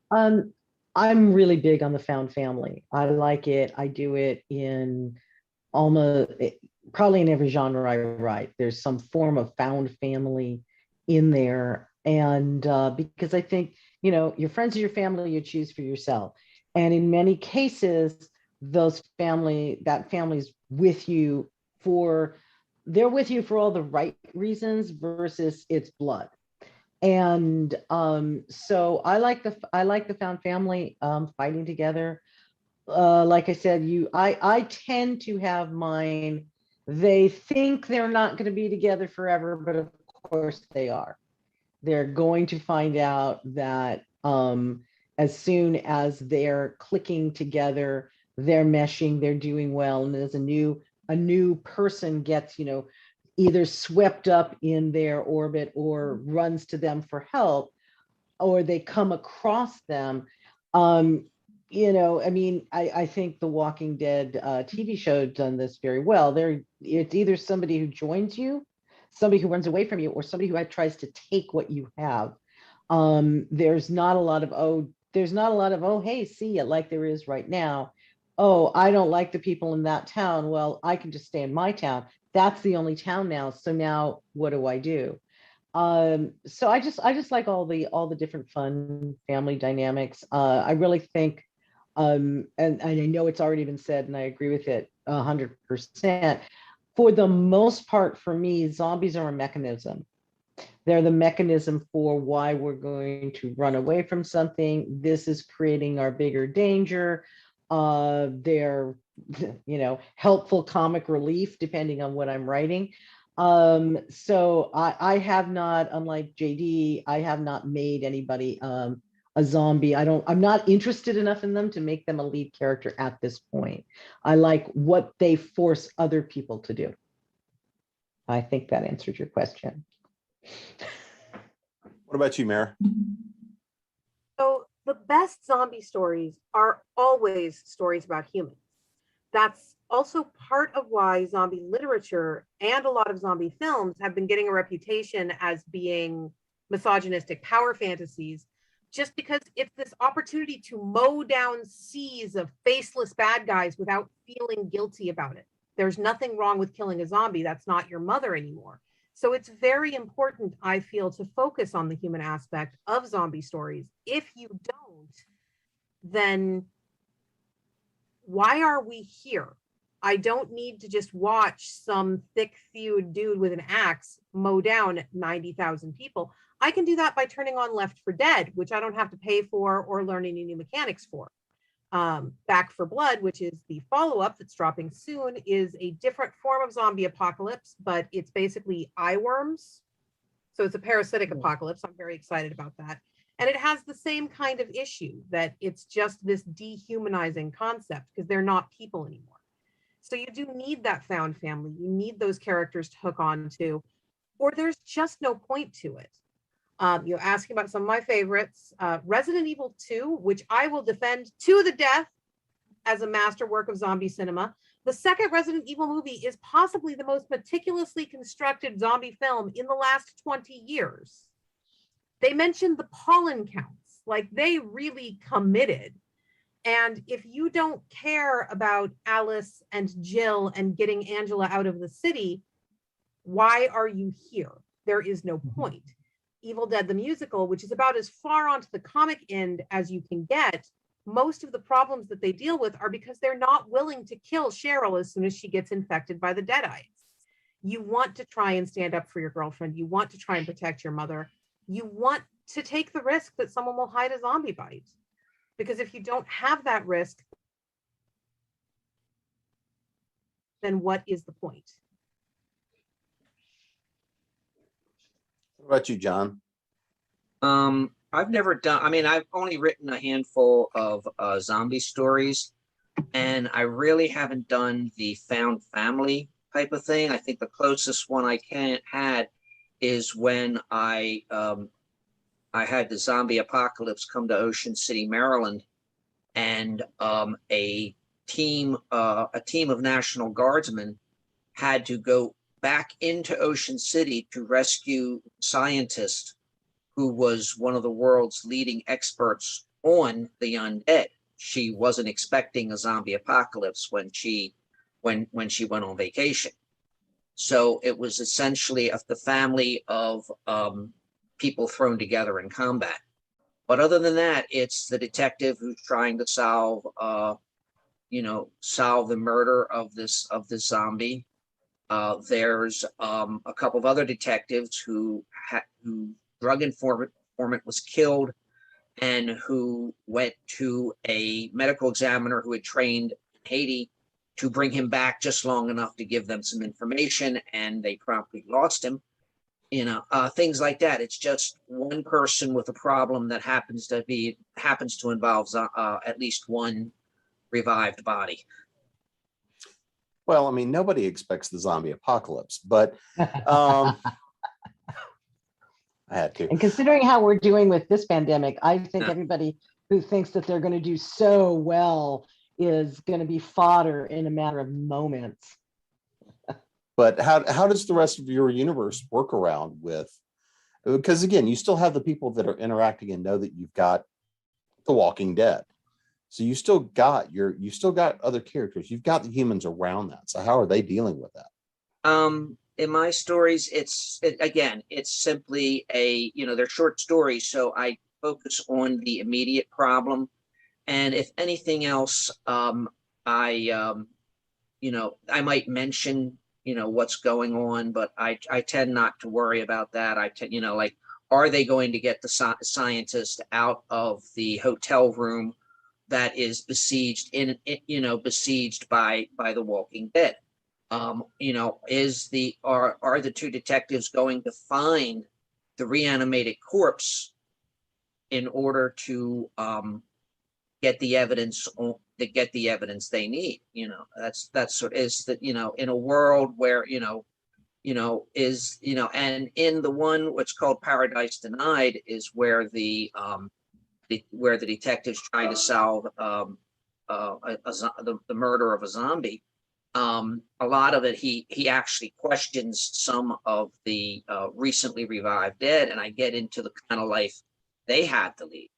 I'm really big on the found family. I like it. I do it in probably in every genre I write. There's some form of found family in there. And because I think, your friends are your family you choose for yourself. And in many cases, that family's with you they're with you for all the right reasons versus it's blood. And so I like the found family fighting together. Like I said, I tend to have mine. They think they're not going to be together forever, but of course they are. They're going to find out that as soon as they're clicking together, they're meshing, they're doing well, and as a new person gets, either swept up in their orbit or runs to them for help, or they come across them. I mean, I think the Walking Dead TV show done this very well. It's either somebody who joins you, somebody who runs away from you, or somebody who tries to take what you have. There's not a lot of, oh, hey, see ya, like there is right now. Oh, I don't like the people in that town. Well, I can just stay in my town. That's the only town now. So now what do I do? So I just like all the different fun family dynamics. I really think, and I know it's already been said, and I agree with it 100%. For the most part, for me, zombies are a mechanism. They're the mechanism for why we're going to run away from something. This is creating our bigger danger. They're, helpful comic relief, depending on what I'm writing. So I have not, unlike JD, I have not made anybody a zombie. I'm not interested enough in them to make them a lead character at this point. I like what they force other people to do. I think that answered your question. What about you, Mira? So the best zombie stories are always stories about humans. That's also part of why zombie literature and a lot of zombie films have been getting a reputation as being misogynistic power fantasies, just because it's this opportunity to mow down seas of faceless bad guys without feeling guilty about it. There's nothing wrong with killing a zombie. That's not your mother anymore. So it's very important, I feel, to focus on the human aspect of zombie stories. If you don't, then why are we here? I don't need to just watch some thick-thewed dude with an axe mow down 90,000 people. I can do that by turning on Left 4 Dead, which I don't have to pay for or learn any new mechanics for. Back 4 Blood, which is the follow-up that's dropping soon, is a different form of zombie apocalypse, but it's basically eye worms. So it's a parasitic apocalypse. I'm very excited about that. And it has the same kind of issue, that it's just this dehumanizing concept because they're not people anymore. So you do need that found family. You need those characters to hook on to, or there's just no point to it. You're asking about some of my favorites. Resident Evil 2, which I will defend to the death as a masterwork of zombie cinema. The second Resident Evil movie is possibly the most meticulously constructed zombie film in the last 20 years. They mentioned the pollen counts, like they really committed. And if you don't care about Alice and Jill and getting Angela out of the city, why are you here? There is no point. Evil Dead the Musical, which is about as far onto the comic end as you can get, most of the problems that they deal with are because they're not willing to kill Cheryl as soon as she gets infected by the Deadites. You want to try and stand up for your girlfriend. You want to try and protect your mother. You want to take the risk that someone will hide a zombie bite. Because if you don't have that risk, then what is the point? What about you, John? I've never done, I mean, I've only written a handful of zombie stories, and I really haven't done the found family type of thing. I think the closest one I had is when I had the zombie apocalypse come to Ocean City, Maryland, and a team of National Guardsmen had to go back into Ocean City to rescue scientists who was one of the world's leading experts on the undead. She wasn't expecting a zombie apocalypse when she went on vacation. So it was essentially the family of people thrown together in combat. But other than that, it's the detective who's trying to solve the murder of this zombie. There's a couple of other detectives who drug informant was killed, and who went to a medical examiner who had trained in Haiti to bring him back just long enough to give them some information, and they promptly lost him. Things like that. It's just one person with a problem that happens to involve at least one revived body. Well, I mean, nobody expects the zombie apocalypse, but I had to. And considering how we're doing with this pandemic, I think Yeah. everybody who thinks that they're going to do so well is going to be fodder in a matter of moments. But how does the rest of your universe work around with? Because again, you still have the people that are interacting and know that you've got The Walking Dead. So you still got other characters. You've got the humans around that. So how are they dealing with that? In my stories, it's simply they're short stories, so I focus on the immediate problem, and if anything else, I might mention what's going on, but I tend not to worry about that. Are they going to get the scientist out of the hotel room that is besieged by the Walking Dead? Are the two detectives going to find the reanimated corpse in order to get the evidence they need? In a world where and in the one what's called Paradise Denied is where the detectives trying to solve the murder of a zombie. A lot of it, he actually questions some of the recently revived dead, and I get into the kind of life they had to lead,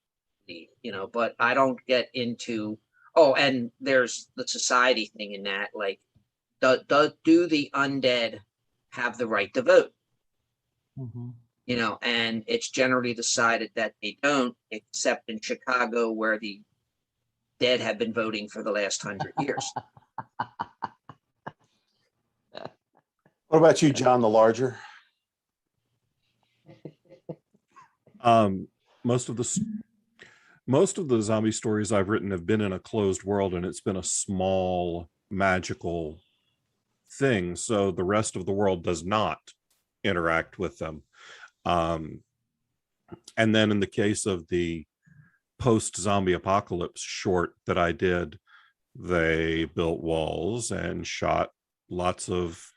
but I don't get into, and there's the society thing in that, like, do the undead have the right to vote? And it's generally decided that they don't, except in Chicago, where the dead have been voting for the last 100 years. What about you, John the Larger? Most of the zombie stories I've written have been in a closed world, and it's been a small magical thing, so the rest of the world does not interact with them. And then in the case of the post-zombie apocalypse short that I did, they built walls and shot lots of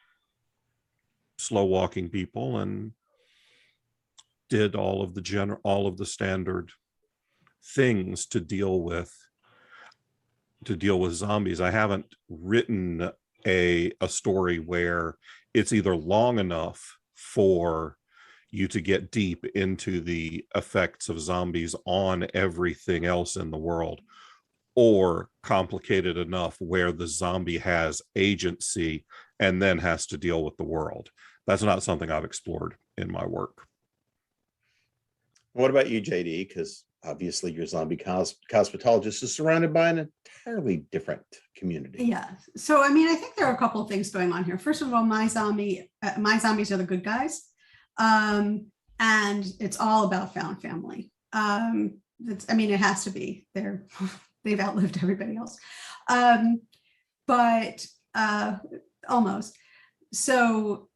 slow walking people and did all of the standard things to deal with zombies. I haven't written a story where it's either long enough for you to get deep into the effects of zombies on everything else in the world, or complicated enough where the zombie has agency and then has to deal with the world. That's not something I've explored in my work. What about you, JD? Because obviously your zombie cosmetologist is surrounded by an entirely different community. Yeah. So, I mean, I think there are a couple of things going on here. First of all, my zombies are the good guys. And it's all about found family. It has to be. They've outlived everybody else. But almost. So,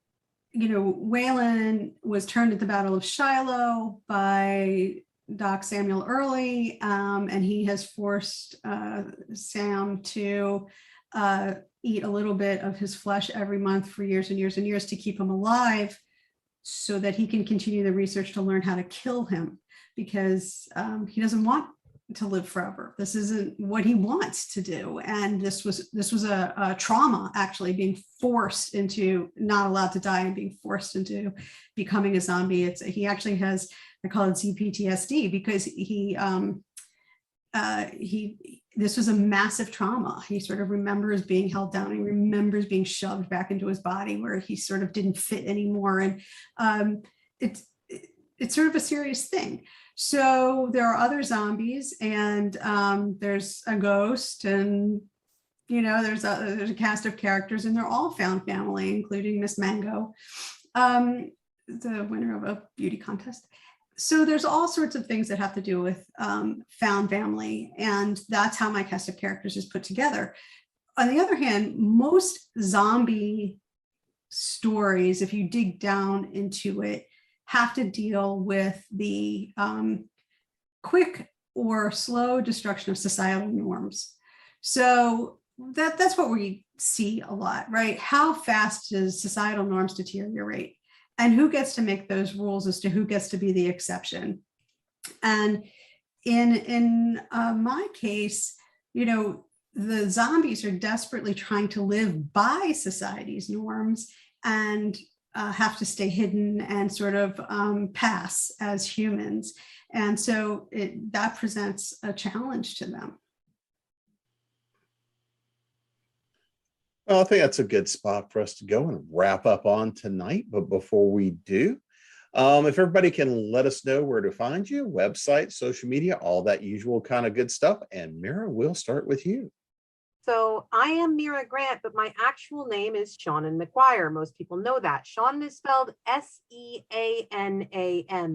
Waylon was turned at the Battle of Shiloh by Doc Samuel Early, and he has forced Sam to eat a little bit of his flesh every month for years and years and years to keep him alive, so that he can continue the research to learn how to kill him, because he doesn't want to live forever. This isn't what he wants to do. And this was a trauma, actually, being forced into, not allowed to die and being forced into becoming a zombie. He actually has, I call it CPTSD, because this was a massive trauma. He sort of remembers being held down. He remembers being shoved back into his body where he sort of didn't fit anymore. And it's sort of a serious thing. So there are other zombies, and there's a ghost, and there's a cast of characters, and they're all found family, including Miss Mango, the winner of a beauty contest. So there's all sorts of things that have to do with found family, and that's how my cast of characters is put together. On the other hand, most zombie stories, if you dig down into it, have to deal with the quick or slow destruction of societal norms. So that's what we see a lot, right? How fast does societal norms deteriorate? And who gets to make those rules as to who gets to be the exception? And in my case, you know, the zombies are desperately trying to live by society's norms and have to stay hidden and sort of pass as humans. And so that presents a challenge to them. Well, I think that's a good spot for us to go and wrap up on tonight. But before we do, if everybody can let us know where to find you, website, social media, all that usual kind of good stuff. And Mira, we'll start with you. So I am Mira Grant, but my actual name is Seanan McGuire. Most people know that. Seanan is spelled S-E-A-N-A-N.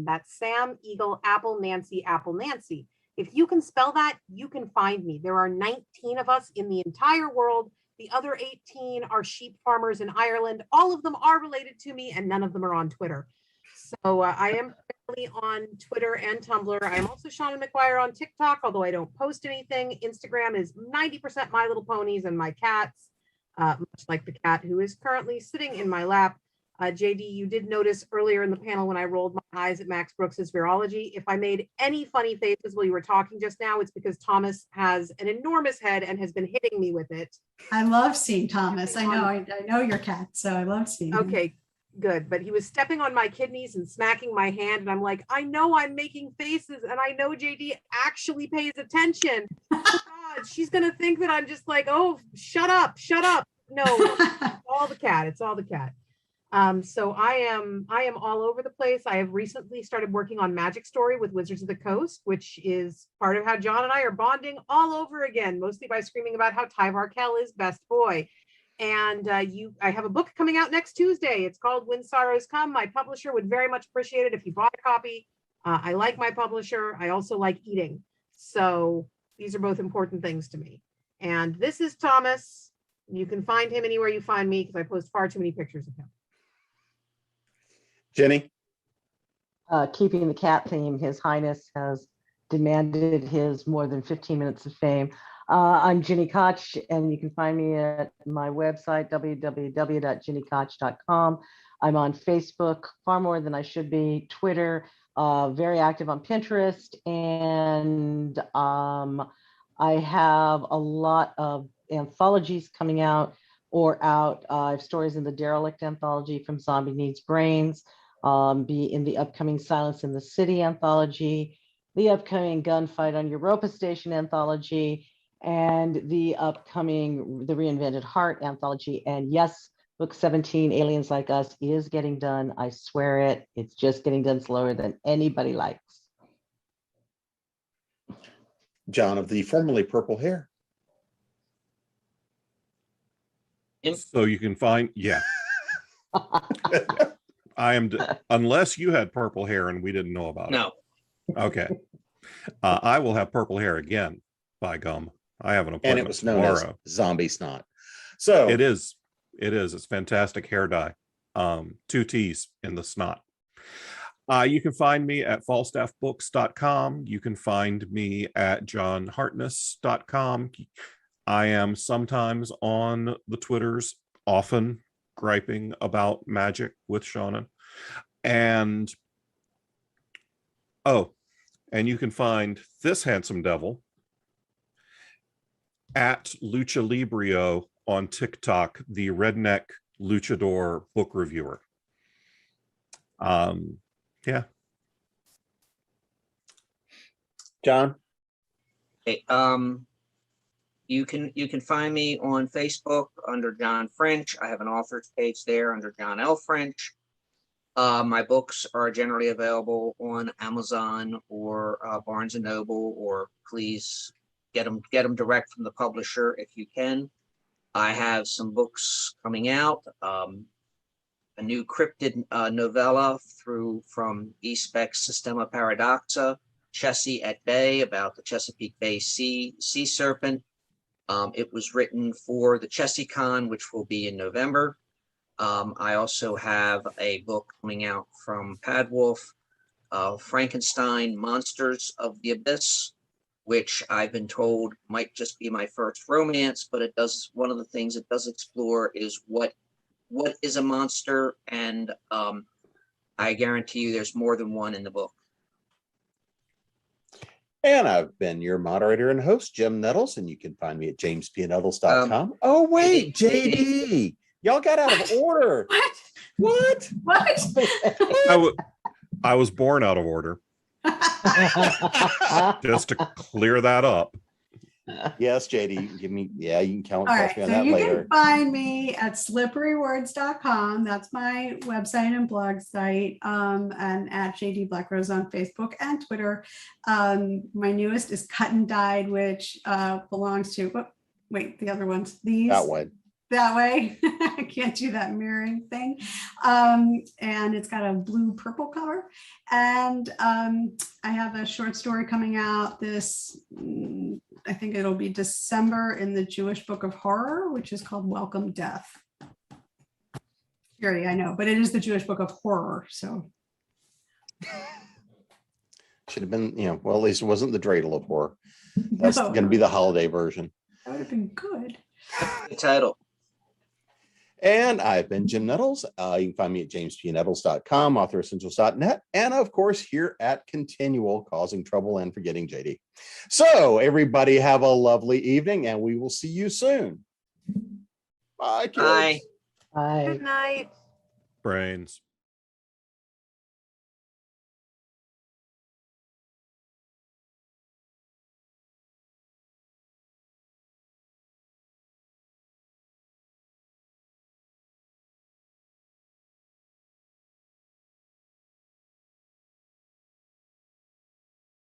That's Sam, Eagle, Apple, Nancy, Apple, Nancy. If you can spell that, you can find me. There are 19 of us in the entire world. The other 18 are sheep farmers in Ireland. All of them are related to me, and none of them are on Twitter. So I am currently on Twitter and Tumblr. I am also Seanan McGuire on TikTok, although I don't post anything. Instagram is 90% My Little Ponies and my cats, much like the cat who is currently sitting in my lap. JD, you did notice earlier in the panel when I rolled my eyes at Max Brooks's virology. If I made any funny faces while you were talking just now, it's because Thomas has an enormous head and has been hitting me with it. I love seeing Thomas. I know your cat, so I love seeing him. Okay, good. But he was stepping on my kidneys and smacking my hand, and I'm like, I know I'm making faces, and I know JD actually pays attention. Oh God, she's gonna think that I'm just like, oh, shut up. No, it's all the cat. It's all the cat. So I am all over the place. I have recently started working on Magic Story with Wizards of the Coast, which is part of how John and I are bonding all over again, mostly by screaming about how Tyvar Kell is best boy. And I have a book coming out next Tuesday. It's called When Sorrows Come. My publisher would very much appreciate it if you bought a copy. I like my publisher. I also like eating. So these are both important things to me. And this is Thomas. You can find him anywhere you find me because I post far too many pictures of him. Jenny? Keeping the cat theme, His Highness has demanded his more than 15 minutes of fame. I'm Gini Koch, and you can find me at my website, www.ginikoch.com. I'm on Facebook far more than I should be, Twitter, very active on Pinterest, and I have a lot of anthologies coming out or out. I have stories in the Derelict anthology from Zombie Needs Brains, be in the upcoming Silence in the City anthology, the upcoming Gunfight on Europa Station anthology, and the upcoming The Reinvented Heart anthology. And yes, book 17, Aliens Like Us, is getting done. I swear it. It's just getting done slower than anybody likes. John of the formerly purple hair. So you can find, yeah. I am, unless you had purple hair and we didn't know about it. No. Okay. I will have purple hair again, by gum. I have an appointment And it was known tomorrow. as zombie snot. So It is. It's fantastic hair dye. 2 T's in the snot. You can find me at falstaffbooks.com. You can find me at johnhartness.com. I am sometimes on the Twitters, often griping about magic with Seanan. And you can find this handsome devil at Lucha Librio on TikTok, the redneck luchador book reviewer. Yeah. John? Okay, you can find me on Facebook under John French. I have an author's page there under John L. French. My books are generally available on Amazon or Barnes and Noble, or please get them direct from the publisher if you can. I have some books coming out. a new cryptid novella from eSpec Systema Paradoxa, Chessie at Bay, about the Chesapeake Bay sea serpent. It was written for the ChessieCon, which will be in November. I also have a book coming out from Padwolf, Frankenstein Monsters of the Abyss, which I've been told might just be my first romance, but it does, one of the things it does explore is what is a monster, and I guarantee you there's more than one in the book. And I've been your moderator and host, Jim Nettles, and you can find me at jamespnettles.com. Oh, wait, JD, y'all got out of order. What? What? I was born out of order. Just to clear that up. Yes, JD, give me, yeah, you can count All right, me on so that you later. can find me at slipperywords.com. That's my website and blog site, and at JD Blackrose on Facebook and Twitter. My newest is Cut and Dyed, which belongs to, wait, the other ones, these. That one. That way. I can't do that mirroring thing. And it's got a blue purple cover. And I have a short story coming out this, I think it'll be December, in the Jewish Book of Horror, which is called Welcome Death. Scary, I know, but it is the Jewish Book of Horror. So Should have been, well, at least it wasn't the dreidel of horror. That's No. going to be the holiday version. that would have been good. The title. And I've been Jim Nettles. You can find me at jamespnettles.com, authoressentials.net, and of course here at ConTinual, causing trouble and forgetting JD. So everybody have a lovely evening, and we will see you soon. Bye, kids. Bye. Bye. Good night. Brains.